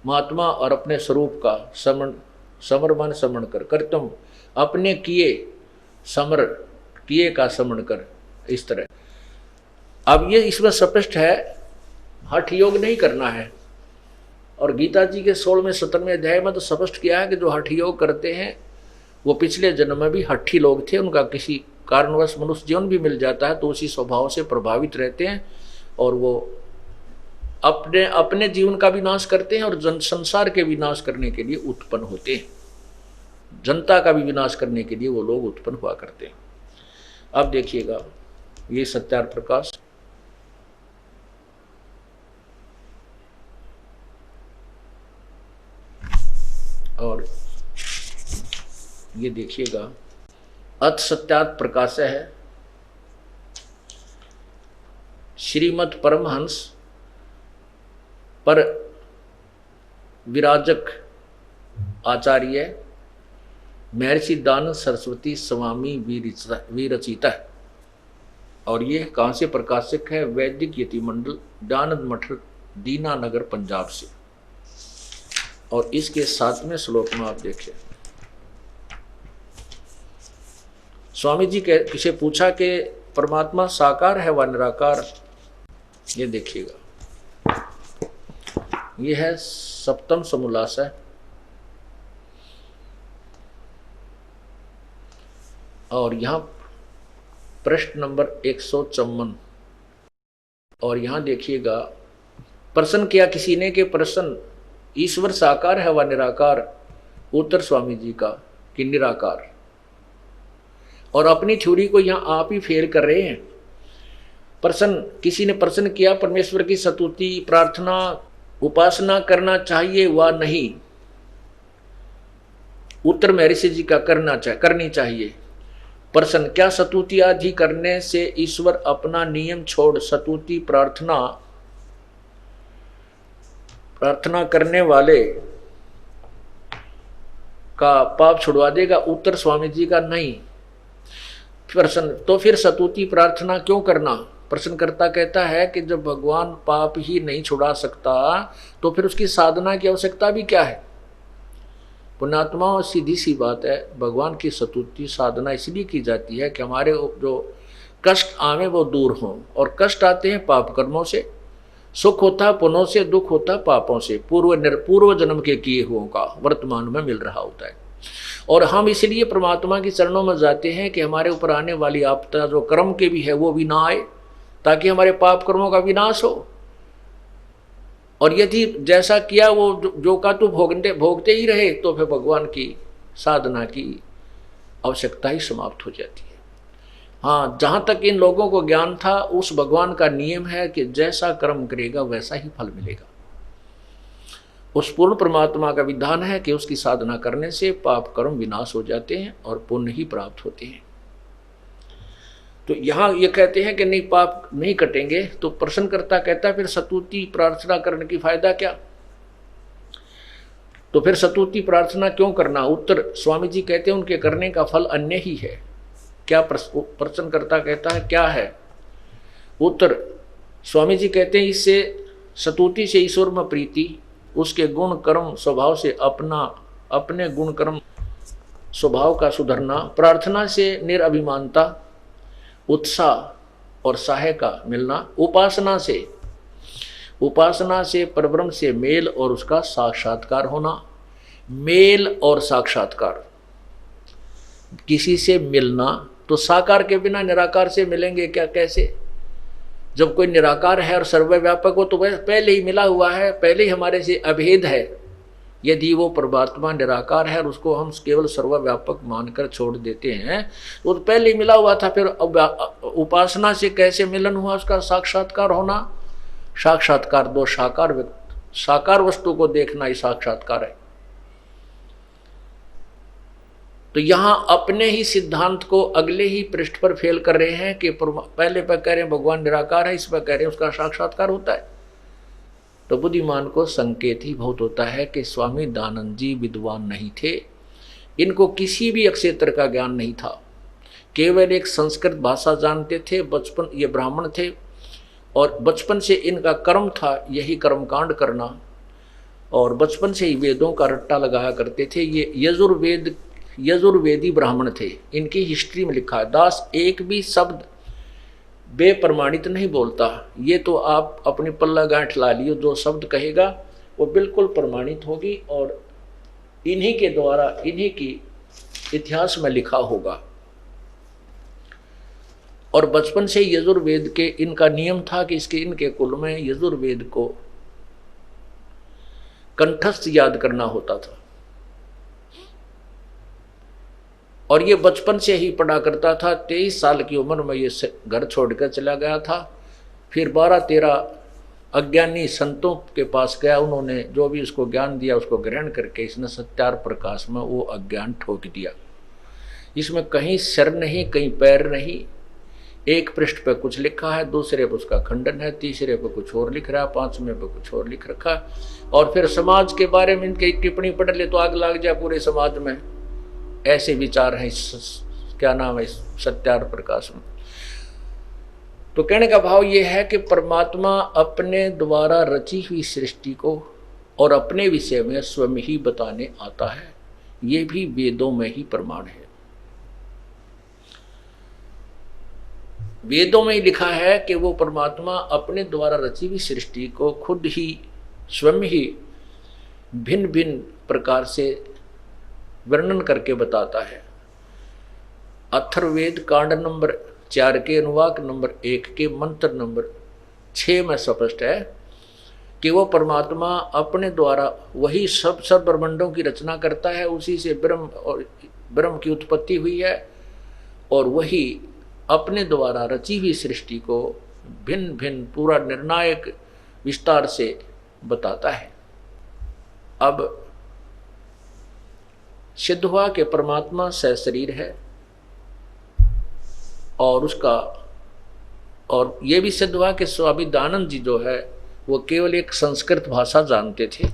महात्मा और अपने स्वरूप का समर समरण कर, तुम अपने किए समर, किए का समरण कर, इस तरह। अब ये इसमें स्पष्ट है, हठ योग नहीं करना है। और गीता जी के 16वें 17वें अध्याय में तो स्पष्ट किया है कि जो हठ योग करते हैं वो पिछले जन्म में भी हठी लोग थे, उनका किसी कारणवश मनुष्य जीवन भी मिल जाता है तो उसी स्वभाव से प्रभावित रहते हैं और वो अपने अपने जीवन का भी नाश करते हैं और जन संसार के विनाश करने के लिए उत्पन्न होते हैं, जनता का भी विनाश करने के लिए वो लोग उत्पन्न हुआ करते हैं। अब देखिएगा ये सत्यार्थ प्रकाश, और ये देखिएगा अथ सत्यार्थ प्रकाश है श्रीमद परमहंस पर विराजक आचार्य महर्षि दानंद सरस्वती स्वामी विरचिता है। और ये कहाँ से प्रकाशक है? वैदिक यति मंडल, दानंद मठ, दीनानगर, पंजाब से। और इसके 7वें श्लोक में आप देखिए, स्वामी जी किसे पूछा कि परमात्मा साकार है व निराकार? ये देखिएगा, ये है 7वां समोल्लास है। और यहाँ प्रश्न नंबर 154, और यहाँ देखिएगा, प्रश्न किया किसी ने कि प्रश्न ईश्वर साकार है व निराकार? उत्तर स्वामी जी का कि निराकार। और अपनी थ्योरी को यहाँ आप ही फेल कर रहे हैं। प्रश्न किसी ने प्रश्न किया परमेश्वर की स्तुति प्रार्थना उपासना करना चाहिए व नहीं? उत्तर महर्षि जी का करनी चाहिए। प्रश्न क्या स्तुति आदि करने से ईश्वर अपना नियम छोड़ स्तुति प्रार्थना करने वाले का पाप छुड़वा देगा? उत्तर स्वामी जी का नहीं। प्रश्न तो फिर स्तुति प्रार्थना क्यों करना? प्रश्नकर्ता कहता है कि जब भगवान पाप ही नहीं छुड़ा सकता तो फिर उसकी साधना की आवश्यकता भी क्या है? पुण्यात्मा, सीधी सी बात है, भगवान की स्तुति साधना इसलिए की जाती है कि हमारे जो कष्ट आवे वो दूर हों। और कष्ट आते हैं पाप कर्मों से, सुख होता पुण्यों से, दुख होता पापों से, पूर्व जन्म के किए हुओं का वर्तमान में मिल रहा होता है। और हम इसलिए परमात्मा के चरणों में जाते हैं कि हमारे ऊपर आने वाली आपदा जो कर्म के भी है वो भी ना आए, ताकि हमारे पाप कर्मों का विनाश हो। और यदि जैसा किया वो जो का तो भोगते ही रहे तो फिर भगवान की साधना की आवश्यकता ही समाप्त हो जाती है। हाँ, जहाँ तक इन लोगों को ज्ञान था, उस भगवान का नियम है कि जैसा कर्म करेगा वैसा ही फल मिलेगा। उस पूर्ण परमात्मा का विधान है कि उसकी साधना करने से पाप कर्म विनाश हो जाते हैं और पुण्य ही प्राप्त होते हैं। तो यहाँ ये कहते हैं कि नहीं, पाप नहीं कटेंगे। तो प्रश्नकर्ता कहता है फिर स्तुति प्रार्थना करने की फायदा क्या? तो फिर स्तुति प्रार्थना क्यों करना? उत्तर स्वामी जी कहते हैं उनके करने का फल अन्य ही है। क्या? प्रश्नकर्ता कहता है क्या है? उत्तर स्वामी जी कहते हैं इससे स्तुति से ईश्वर में प्रीति, उसके गुण कर्म स्वभाव से अपने गुण कर्म स्वभाव का सुधरना, प्रार्थना से निरअभिमानता उत्साह और सहाय का मिलना, उपासना से परब्रह्म से मेल और उसका साक्षात्कार होना। मेल और साक्षात्कार, किसी से मिलना तो साकार के बिना निराकार से मिलेंगे क्या? कैसे? जब कोई निराकार है और सर्वव्यापक हो तो वह पहले ही मिला हुआ है, पहले ही हमारे से अभेद है। यदि वो परमात्मा निराकार है और उसको हम केवल सर्वव्यापक मानकर छोड़ देते हैं तो पहले ही मिला हुआ था। फिर उपासना से कैसे मिलन हुआ? उसका साक्षात्कार होना। साक्षात्कार दो साकार वस्तु को देखना ही साक्षात्कार है। तो यहां अपने ही सिद्धांत को अगले ही पृष्ठ पर फेल कर रहे हैं कि पहले पर कह रहे हैं भगवान निराकार है, इस पर कह रहे हैं उसका साक्षात्कार होता है। तो बुद्धिमान को संकेत ही बहुत होता है कि स्वामी दयानंद जी विद्वान नहीं थे, इनको किसी भी क्षेत्र का ज्ञान नहीं था, केवल एक संस्कृत भाषा जानते थे। बचपन ये ब्राह्मण थे और बचपन से इनका कर्म था यही कर्मकांड करना, और बचपन से ही वेदों का रट्टा लगाया करते थे। ये यजुर्वेदी ब्राह्मण थे, इनकी हिस्ट्री में लिखा है। दास एक भी शब्द बेप्रमाणित नहीं बोलता, ये तो आप अपनी पल्ला गांठ ला लियो, जो शब्द कहेगा वो बिल्कुल प्रमाणित होगी और इन्हीं के द्वारा इन्हीं की इतिहास में लिखा होगा। और बचपन से यजुर्वेद के इनका नियम था कि इनके कुल में यजुर्वेद को कंठस्थ याद करना होता था, और ये बचपन से ही पढ़ा करता था। 23 साल की उम्र में ये घर छोड़कर चला गया था। फिर 12-13 अज्ञानी संतों के पास गया, उन्होंने जो भी उसको ज्ञान दिया उसको ग्रहण करके इसने सत्यार प्रकाश में वो अज्ञान ठोक दिया। इसमें कहीं सिर नहीं, कहीं पैर नहीं, एक पृष्ठ पे कुछ लिखा है, दूसरे पे उसका खंडन है, तीसरे पे कुछ और लिख रहा है, पांचवें पे कुछ और लिख रखा है। और फिर समाज के बारे में इनकी टिप्पणी पढ़ ले तो आग लग जाए पूरे समाज में, ऐसे विचार हैं क्या नाम है सत्यार प्रकाश में। तो कहने का भाव यह है कि परमात्मा अपने द्वारा रची हुई सृष्टि को और अपने विषय में स्वयं ही बताने आता है, ये भी वेदों में ही प्रमाण है। वेदों में ही लिखा है कि वो परमात्मा अपने द्वारा रची हुई सृष्टि को खुद ही स्वयं ही भिन्न भिन्न प्रकार से वर्णन करके बताता है। अथर्ववेद कांड नंबर 4 के अनुवाक नंबर 1 के मंत्र नंबर 6 में स्पष्ट है कि वो परमात्मा अपने द्वारा वही सब ब्रह्मांडों की रचना करता है, उसी से ब्रह्म की उत्पत्ति हुई है, और वही अपने द्वारा रची हुई सृष्टि को भिन्न भिन्न पूरा निर्णायक विस्तार से बताता है। अब सिद्ध हुआ कि परमात्मा सशरीर है, और ये भी सिद्ध हुआ कि स्वामी दयानंद जी जो है वो केवल एक संस्कृत भाषा जानते थे,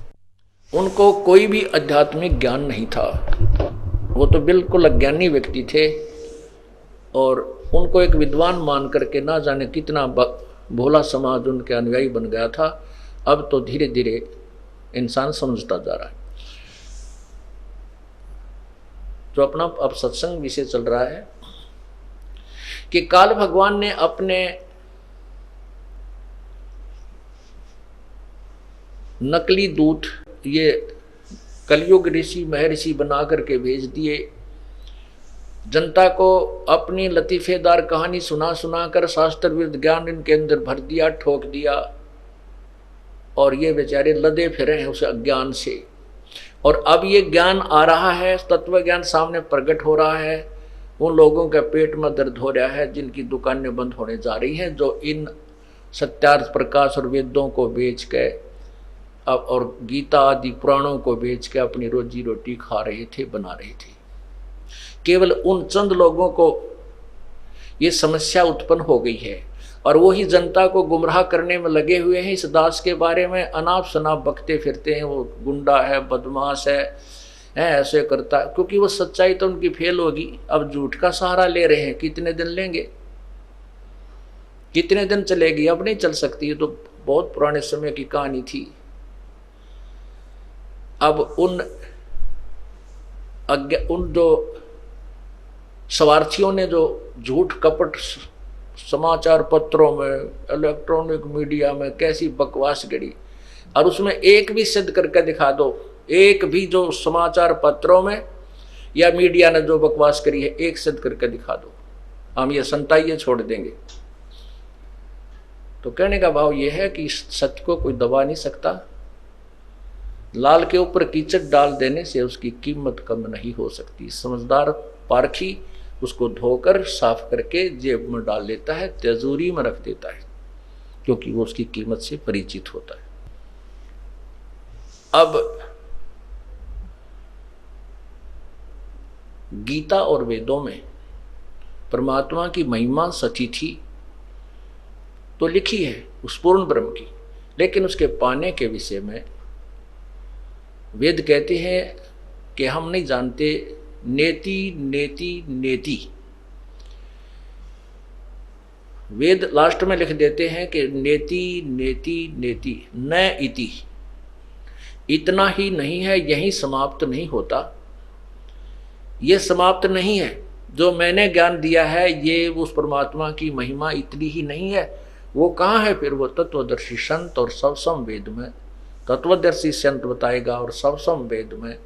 उनको कोई भी आध्यात्मिक ज्ञान नहीं था, वो तो बिल्कुल अज्ञानी व्यक्ति थे। और उनको एक विद्वान मान करके ना जाने कितना भोला समाज उनके अनुयायी बन गया था। अब तो धीरे धीरे इंसान समझता जा रहा है। जो अपना अब सत्संग विषय चल रहा है कि काल भगवान ने अपने नकली दूत ये कलयुग ऋषि महर्षि बना करके भेज दिए, जनता को अपनी लतीफेदार कहानी सुना सुना कर शास्त्र विरुद्ध ज्ञान इनके अंदर भर दिया, ठोक दिया, और ये बेचारे लदे फिरे हैं उस अज्ञान से। और अब ये ज्ञान आ रहा है, तत्व ज्ञान सामने प्रकट हो रहा है, उन लोगों के पेट में दर्द हो रहा है जिनकी दुकानें बंद होने जा रही हैं, जो इन सत्यार्थ प्रकाश और वेदों को बेच के अब और गीता आदि पुराणों को बेच के अपनी रोजी रोटी खा रहे थे, बना रहे थे। केवल उन चंद लोगों को ये समस्या उत्पन्न हो गई है, और वही जनता को गुमराह करने में लगे हुए हैं। इस दास के बारे में अनाप शनाप बकते फिरते हैं, वो गुंडा है, बदमाश है, ऐसे करता है, क्योंकि वो सच्चाई तो उनकी फेल होगी। अब झूठ का सहारा ले रहे हैं, कितने दिन लेंगे, कितने दिन चलेगी, अब नहीं चल सकती। ये तो बहुत पुराने समय की कहानी थी। अब उन जो स्वार्थियों ने जो झूठ कपट समाचार पत्रों में, इलेक्ट्रॉनिक मीडिया में कैसी बकवास गढ़ी, और उसमें एक भी सिद्ध करके दिखा दो, एक भी जो समाचार पत्रों में या मीडिया ने जो बकवास करी है एक सिद्ध करके दिखा दो, हम ये संताइए छोड़ देंगे। तो कहने का भाव यह है कि सत्य को कोई दबा नहीं सकता। लाल के ऊपर कीचड़ डाल देने से उसकी कीमत कम नहीं हो सकती। समझदार पारखी उसको धोकर साफ करके जेब में डाल लेता है, तिजोरी में रख देता है, क्योंकि वो उसकी कीमत से परिचित होता है। अब गीता और वेदों में परमात्मा की महिमा सची थी तो लिखी है उस पूर्ण ब्रह्म की, लेकिन उसके पाने के विषय में वेद कहते हैं कि हम नहीं जानते। नेति नेति नेति, वेद लास्ट में लिख देते हैं कि नेति नेति नेति न इति, इतना ही नहीं है, यही समाप्त नहीं होता। ये समाप्त नहीं है, जो मैंने ज्ञान दिया है ये उस परमात्मा की महिमा इतनी ही नहीं है। वो कहाँ है फिर? वो तत्वदर्शी संत और सवसम वेद में तत्वदर्शी संत बताएगा और सवसम वेद में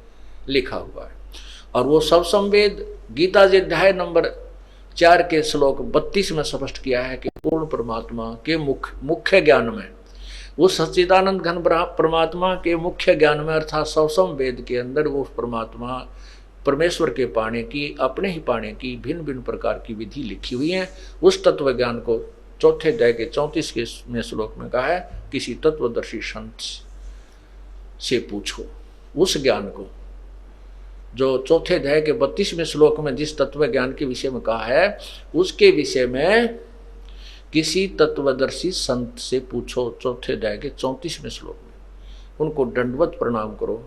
लिखा हुआ है। और वो सवसम वेद गीता जी अध्याय नंबर 4 के श्लोक 32 में स्पष्ट किया है कि पूर्ण परमात्मा के मुख्य ज्ञान में, उस सच्चिदानंद घन परमात्मा के मुख्य ज्ञान में अर्थात सवसम वेद के अंदर वो परमात्मा परमेश्वर के पाने की, अपने ही पाने की भिन्न भिन्न प्रकार की विधि लिखी हुई है। उस तत्व ज्ञान को चौथे अध्याय के 34 के श्लोक में कहा है, किसी तत्वदर्शी संत से पूछो। उस ज्ञान को जो चौथे अध्याय के 32वें श्लोक में जिस तत्व ज्ञान के विषय में कहा है, उसके विषय में किसी तत्वदर्शी संत से पूछो। चौथे अध्याय के 34वें श्लोक में उनको दंडवत प्रणाम करो,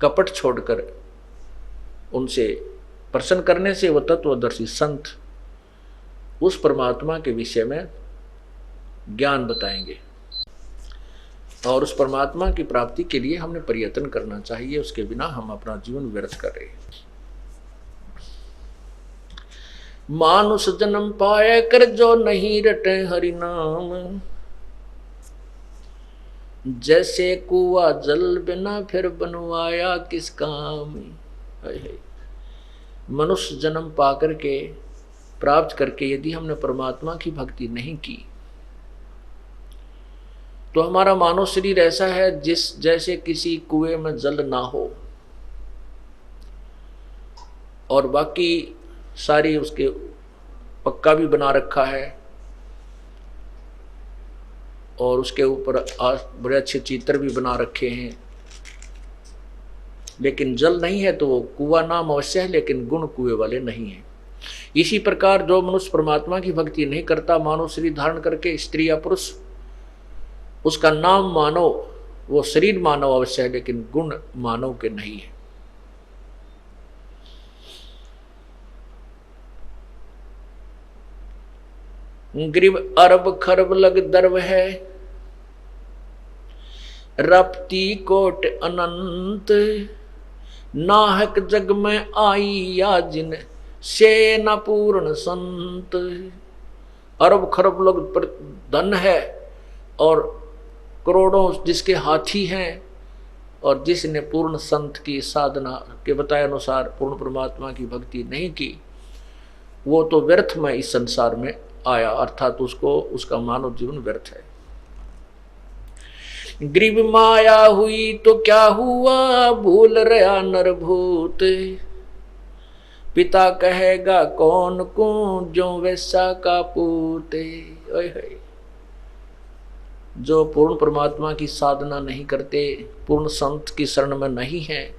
कपट छोड़कर उनसे प्रसन्न करने से वो तत्वदर्शी संत उस परमात्मा के विषय में ज्ञान बताएंगे। और उस परमात्मा की प्राप्ति के लिए हमने प्रयत्न करना चाहिए, उसके बिना हम अपना जीवन व्यर्थ कर रहे हैं। मानुष जन्म पाए कर जो नहीं रटे हरि नाम, जैसे कुआ जल बिना फिर बनवाया किस काम। मनुष्य जन्म पाकर के प्राप्त करके यदि हमने परमात्मा की भक्ति नहीं की तो हमारा मानव शरीर ऐसा है जैसे किसी कुएं में जल ना हो और बाकी सारी उसके पक्का भी बना रखा है और उसके ऊपर बड़े अच्छे चित्र भी बना रखे हैं, लेकिन जल नहीं है तो वो कुआं नाम अवश्य है लेकिन गुण कुएं वाले नहीं है। इसी प्रकार जो मनुष्य परमात्मा की भक्ति नहीं करता, मानव शरीर धारण करके स्त्री या पुरुष, उसका नाम मानव, वो शरीर मानव अवश्य है लेकिन गुण मानव के नहीं है। ग्रीव अरब खरब लग दर्व है, रपती कोट अनंत, नाहक जग में आई या जिन से न पूर्ण संत। अरब खरब लोग धन है और करोड़ों जिसके हाथी हैं और जिसने पूर्ण संत की साधना के बताए अनुसार पूर्ण परमात्मा की भक्ति नहीं की, वो तो व्यर्थ में इस संसार में आया, अर्थात उसको उसका मानव जीवन व्यर्थ है। ग्रीव माया हुई तो क्या हुआ, भूल रहा नरभूत, पिता कहेगा कौन को जो वैसा का पूत। जो पूर्ण परमात्मा की साधना नहीं करते, पूर्ण संत की शरण में नहीं है,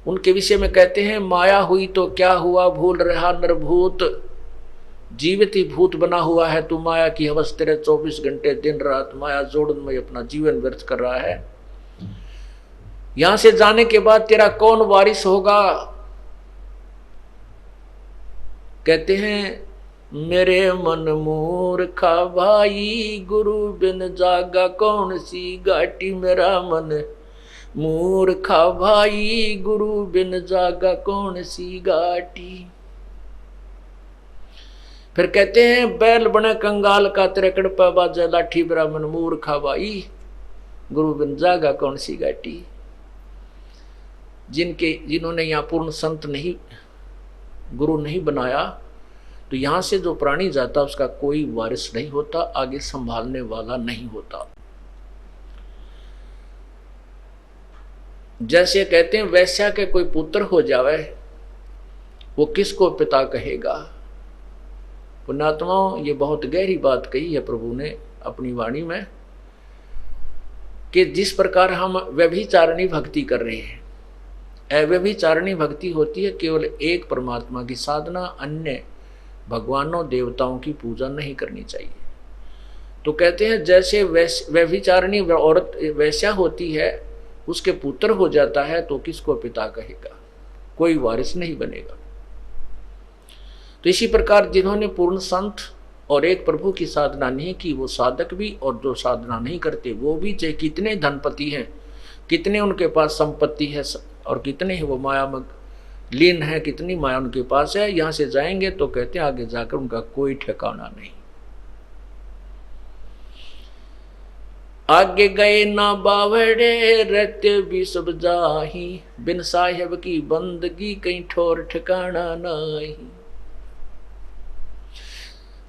उनके विषय में कहते हैं माया हुई तो क्या हुआ, भूल रहा नरभूत। जीवित ही भूत बना हुआ है तू, माया की हवस तेरे 24 घंटे दिन रात माया जोड़न में अपना जीवन व्यर्थ कर रहा है। यहां से जाने के बाद तेरा कौन वारिस होगा। कहते हैं मेरे मन मूर्खा भाई, गुरु बिन जागा कौन सी घाटी। मेरा मन मूर्खा भाई, गुरु बिन जागा कौन सी घाटी। फिर कहते हैं बैल बने कंगाल का, तेरे कड़पा बाजा लाठी। मेरा मन मूर्खा भाई, गुरु बिन जागा कौन सी घाटी। जिन्होंने यहाँ पूर्ण संत नहीं, गुरु नहीं बनाया, तो यहाँ से जो प्राणी जाता उसका कोई वारिस नहीं होता, आगे संभालने वाला नहीं होता। जैसे कहते हैं वैश्या के कोई पुत्र हो जावे, वो किसको पिता कहेगा। पुण्यात्माओं, ये बहुत गहरी बात कही है प्रभु ने अपनी वाणी में कि जिस प्रकार हम व्यभिचारिणी भक्ति कर रहे हैं, अव्यभिचारिणी भक्ति होती है केवल एक परमात्मा की साधना, अन्य भगवानों देवताओं की पूजा नहीं करनी चाहिए। तो कहते हैं जैसे व्यभिचारिणी औरत वैश्या होती है, उसके पुत्र हो जाता है तो किसको पिता कहेगा, कोई वारिस नहीं बनेगा। तो इसी प्रकार जिन्होंने पूर्ण संत और एक प्रभु की साधना नहीं की वो साधक भी, और जो साधना नहीं करते वो भी, चाहे कितने धनपति हैं, कितने उनके पास संपत्ति है और कितने ही वो माया में लीन है, कितनी माया उनके पास है, यहां से जाएंगे तो कहते हैं आगे जाकर उनका कोई ठिकाना नहीं। आगे गए ना बावड़े रहते भी सब जाही, बिन साहेब की बंदगी कहीं ठोर ठिकाना नहीं।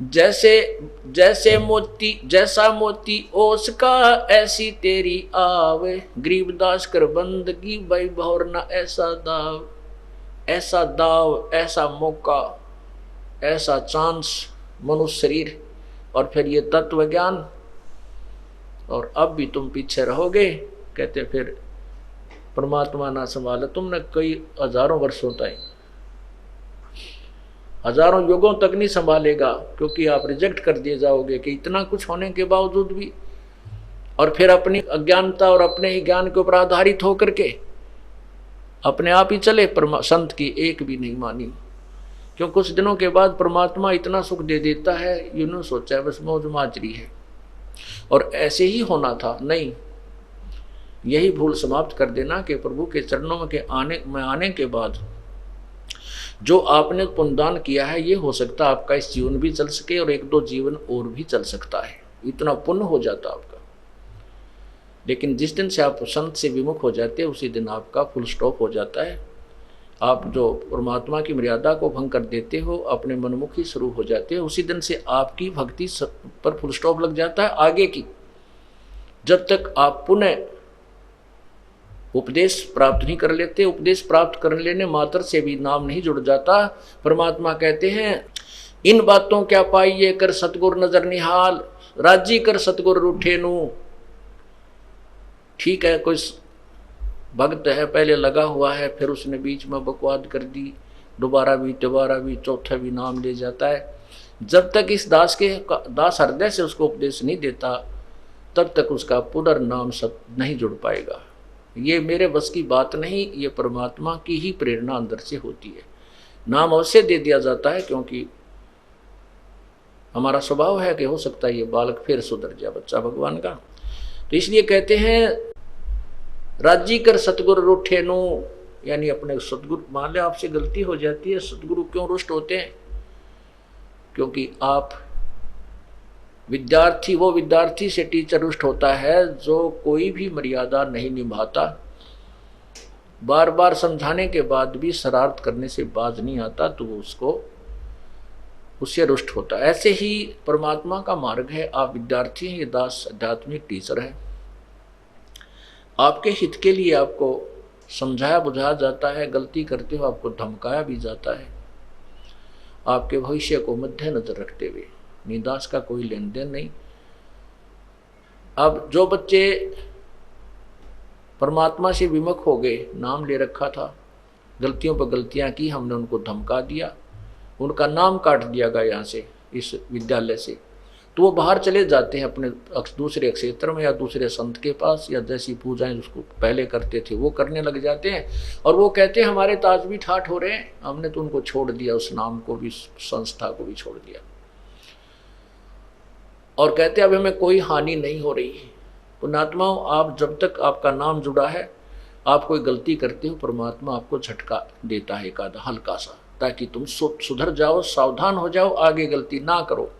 जैसे मोती जैसा मोती ओस का ऐसी तेरी आवे, गरीबदास कर बंदगी भाई भौर ना ऐसा दाव, ऐसा दाव, ऐसा मौका, ऐसा चांस मनुष्य शरीर और फिर ये तत्व ज्ञान, और अब भी तुम पीछे रहोगे। कहते फिर परमात्मा ना संभाले तुमने कई हजारों वर्षों तक, हजारों युगों तक नहीं संभालेगा, क्योंकि आप रिजेक्ट कर दिए जाओगे कि इतना कुछ होने के बावजूद भी, और फिर अपनी अज्ञानता और अपने ही ज्ञान के ऊपर आधारित होकर के अपने आप ही चले, संत की एक भी नहीं मानी। क्यों कुछ दिनों के बाद परमात्मा इतना सुख दे देता है, यूं सोचा है बस मौज माजरी है और ऐसे ही होना था, नहीं, यही भूल समाप्त कर देना कि प्रभु के चरणों में आने के बाद जो आपने पुण्यदान किया है, ये हो सकता है आपका इस जीवन भी चल सके और एक दो जीवन और भी चल सकता है, इतना पुण्य हो जाता आपका। लेकिन जिस दिन से आप संत से विमुख हो जाते हैं उसी दिन आपका फुल स्टॉप हो जाता है। आप जो परमात्मा की मर्यादा को भंग कर देते हो, अपने मनमुखी शुरू हो जाते हो, उसी दिन से आपकी भक्ति पर फुल स्टॉप लग जाता है आगे की। जब तक आप पुनः उपदेश प्राप्त नहीं कर लेते, उपदेश प्राप्त कर लेने मात्र से भी नाम नहीं जुड़ जाता। परमात्मा कहते हैं इन बातों क्या पाइए कर सतगुर नजर निहाल, राजी कर सतगुर रूठे नू। ठीक है, कोई भक्त है पहले लगा हुआ है, फिर उसने बीच में बकवाद कर दी, दोबारा भी चौथा भी नाम ले जाता है। जब तक इस दास हृदय से उसको उपदेश नहीं देता तब तक उसका पुनर्नाम सब नहीं जुड़ पाएगा। ये मेरे बस की बात नहीं, ये परमात्मा की ही प्रेरणा अंदर से होती है। नाम अवश्य दे दिया जाता है क्योंकि हमारा स्वभाव है कि हो सकता है ये बालक फिर सुधर जाए, बच्चा भगवान का। तो इसलिए कहते हैं राजी कर सतगुरु रूठे नो, यानी अपने सतगुरु, मान ले आपसे गलती हो जाती है, सतगुरु क्यों रुष्ट होते हैं? क्योंकि आप वो विद्यार्थी से टीचर रुष्ट होता है जो कोई भी मर्यादा नहीं निभाता, बार बार समझाने के बाद भी शरारत करने से बाज नहीं आता, तो वो उससे रुष्ट होता है। ऐसे ही परमात्मा का मार्ग है, आप विद्यार्थी हैं, ये दास आध्यात्मिक टीचर है। आपके हित के लिए आपको समझाया बुझाया जाता है, गलती करते हो आपको धमकाया भी जाता है, आपके भविष्य को मध्य नजर रखते हुए। निदास का कोई लेन देन नहीं। अब जो बच्चे परमात्मा से विमुख हो गए, नाम ले रखा था, गलतियों पर गलतियां की, हमने उनको धमका दिया, उनका नाम काट दिया गया यहाँ से, इस विद्यालय से, तो वो बाहर चले जाते हैं अपने दूसरे क्षेत्र में या दूसरे संत के पास, या जैसी पूजाएं उसको पहले करते थे वो करने लग जाते हैं। और वो कहते हैं हमारे ताज भी ठाठ हो रहे हैं, हमने तो उनको छोड़ दिया, उस नाम को भी, संस्था को भी छोड़ दिया, और कहते हैं अब हमें कोई हानि नहीं हो रही है। पुण्यात्माओं, आप जब तक आपका नाम जुड़ा है, आप कोई गलती करते हो, परमात्मा आपको झटका देता है एक आधा हल्का सा, ताकि तुम सुधर जाओ, सावधान हो जाओ, आगे गलती ना करो।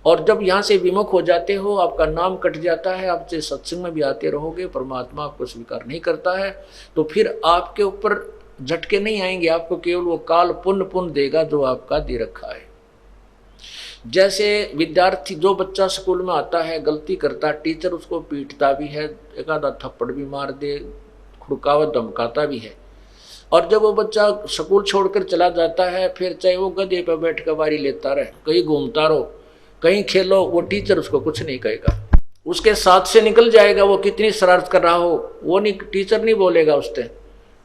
और जब यहाँ से विमुख हो जाते हो, आपका नाम कट जाता है, आप चाहे सत्संग में भी आते रहोगे, परमात्मा आपको स्वीकार नहीं करता है, तो फिर आपके ऊपर झटके नहीं आएंगे, आपको केवल वो काल पुण्य देगा जो आपका दे रखा है। जैसे विद्यार्थी, जो बच्चा स्कूल में आता है, गलती करता, टीचर उसको पीटता भी है, एक आधा थप्पड़ भी मार दे, खुड़कावत धमकाता भी है, और जब वो बच्चा स्कूल छोड़कर चला जाता है, फिर चाहे वो गधे पर बैठ कर बारी लेता रहे, कहीं घूमता रहो, कहीं खेलो, वो टीचर उसको कुछ नहीं कहेगा, उसके साथ से निकल जाएगा। वो कितनी शरारत कर रहा हो, वो नहीं, टीचर नहीं बोलेगा उससे,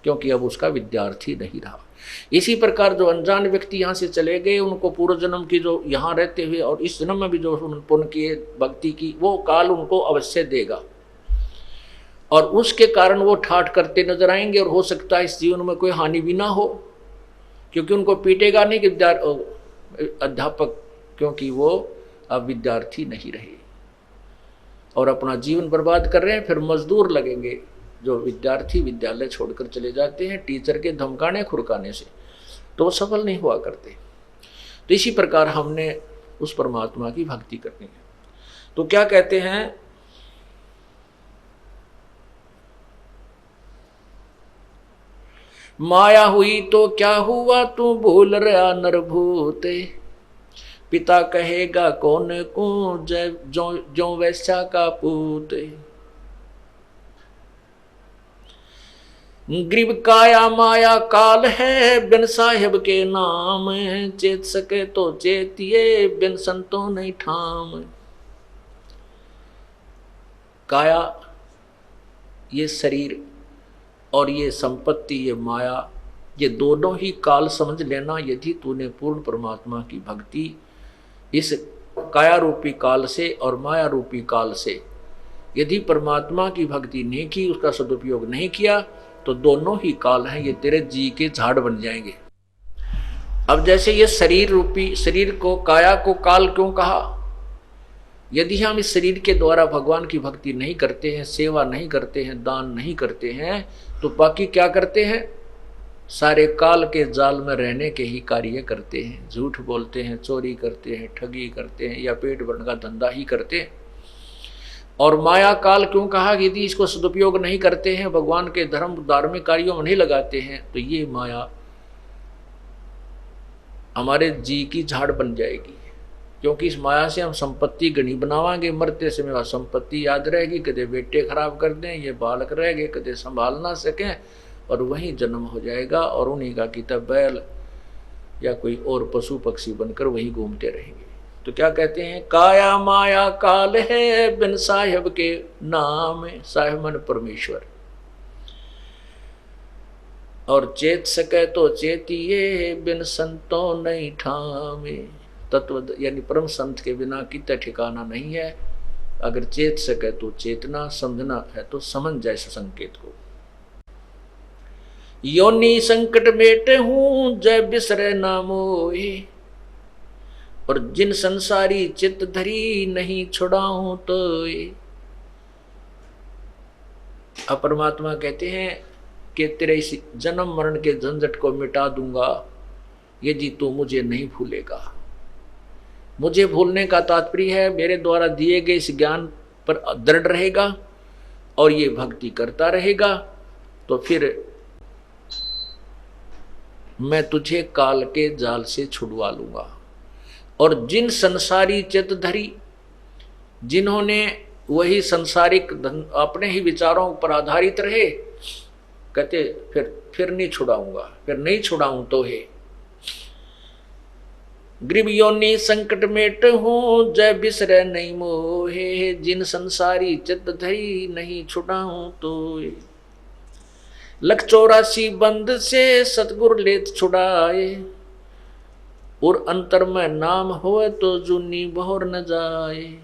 क्योंकि अब उसका विद्यार्थी नहीं रहा। इसी प्रकार जो अनजान व्यक्ति यहाँ से चले गए, उनको पूर्व जन्म की जो यहाँ रहते हुए और इस जन्म में भी जो पुण्य किए भक्ति की, वो काल उनको अवश्य देगा और उसके कारण वो ठाठ करते नजर आएंगे। और हो सकता है इस जीवन में कोई हानि भी ना हो, क्योंकि उनको पीटेगा नहीं कि अध्यापक, क्योंकि वो अब विद्यार्थी नहीं रहे और अपना जीवन बर्बाद कर रहे हैं। फिर मजदूर लगेंगे जो विद्यार्थी विद्यालय छोड़कर चले जाते हैं टीचर के धमकाने खुरकाने से, तो वो सफल नहीं हुआ करते। तो इसी प्रकार हमने उस परमात्मा की भक्ति करनी है। तो क्या कहते हैं, माया हुई तो क्या हुआ, तू भूल रहा नरभूते, पिता कहेगा कौन को जो वैश्या का पूत। ग्रीब काया माया काल है, बिन साहेब के नाम, चेत सके तो चेतिए, बिन संतों नहीं ठाम। काया ये शरीर और ये संपत्ति, ये माया, ये दोनों ही काल समझ लेना। यदि तूने पूर्ण परमात्मा की भक्ति इस काया रूपी काल से और माया रूपी काल से यदि परमात्मा की भक्ति नहीं की, उसका सदुपयोग नहीं किया, तो दोनों ही काल हैं, ये तेरे जी के झाड़ बन जाएंगे। अब जैसे ये शरीर रूपी, शरीर को, काया को काल क्यों कहा? यदि हम इस शरीर के द्वारा भगवान की भक्ति नहीं करते हैं, सेवा नहीं करते हैं, दान नहीं करते हैं, तो बाकी क्या करते हैं? सारे काल के जाल में रहने के ही कार्य करते हैं। झूठ बोलते हैं, चोरी करते हैं, ठगी करते हैं या पेट भरने का धंधा ही करते हैं। और माया काल क्यों कहा? यदि इसको सदुपयोग नहीं करते हैं, भगवान के धर्म धार्मिक कार्यों में नहीं लगाते हैं, तो ये माया हमारे जी की झाड़ बन जाएगी। क्योंकि इस माया से हम संपत्ति गणी बनावांगे, मरते समय वह संपत्ति याद रहेगी, कदे बेटे खराब कर दें, ये बालक रह गए, कदे संभाल ना सकें, और वहीं जन्म हो जाएगा और उन्हीं का किताब बैल या कोई और पशु पक्षी बनकर वहीं घूमते रहेंगे। तो क्या कहते हैं? काया माया काल है, बिन साहेब के नाम, साहेब मन परमेश्वर, और चेत सके तो चेतिए, बिन संतों नहीं ठामे। तत्व यानी परम संत के बिना कितना ठिकाना नहीं है। अगर चेत सके तो चेतना, समझना है तो समझ जाए इस संकेत को। योनि संकट मेटे हूं, जय बिसरे ना मोहे, और जिन संसारी चित्त धरी, नहीं छुड़ाऊं तो। अब परमात्मा कहते हैं कि तेरे इस जन्म मरण के झंझट को मिटा दूंगा यदि तू मुझे नहीं भूलेगा। मुझे भूलने का तात्पर्य है मेरे द्वारा दिए गए इस ज्ञान पर दृढ़ रहेगा और ये भक्ति करता रहेगा, तो फिर मैं तुझे काल के जाल से छुड़वा लूंगा। और जिन संसारी चित्त धरी, जिन्होंने वही संसारिक अपने ही विचारों पर आधारित रहे, कहते फिर नहीं छुड़ाऊंगा, फिर नहीं छुड़ाऊं तो है। ग्रीब योनि संकट मेट हूं, जय बिसरे नहीं मोहे, जिन संसारी चित्त धरी, नहीं छुड़ाऊं तो। लख 84 बंद से सतगुर लेत छुड़ाए, और अंतर में नाम होए तो जूनी बहोर न जाए।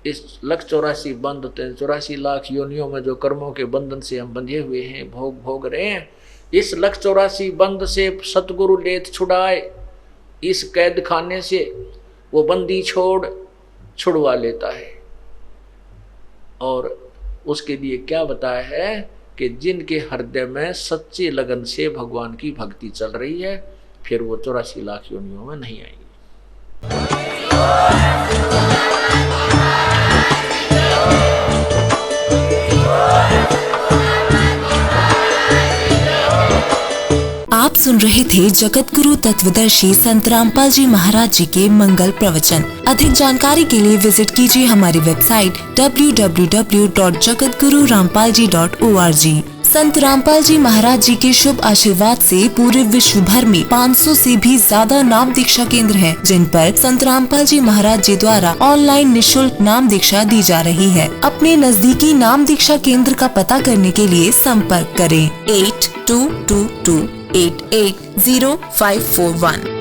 इस लख 84 बंद, 84 लाख योनियों में जो कर्मों के बंधन से हम बंधे हुए हैं, भोग रहे हैं, इस लख 84 बंद से सतगुरु लेत छुड़ाए। इस कैद खाने से वो बंदी छुड़वा लेता है। और उसके लिए क्या बताया है कि जिनके हृदय में सच्ची लगन से भगवान की भक्ति चल रही है, फिर वो 84 लाख योनियों में नहीं आएंगे। आप सुन रहे थे जगत गुरु तत्वदर्शी संत रामपाल जी महाराज जी के मंगल प्रवचन। अधिक जानकारी के लिए विजिट कीजिए हमारी वेबसाइट www.jagatgururampalji.org। संत रामपाल जी महाराज जी के शुभ आशीर्वाद से पूरे विश्व भर में 500 से भी ज्यादा नाम दीक्षा केंद्र हैं, जिन पर संत रामपाल जी महाराज जी द्वारा ऑनलाइन निशुल्क नाम दीक्षा दी जा रही है। अपने नजदीकी नाम दीक्षा केंद्र का पता करने के लिए संपर्क करें 8222880541।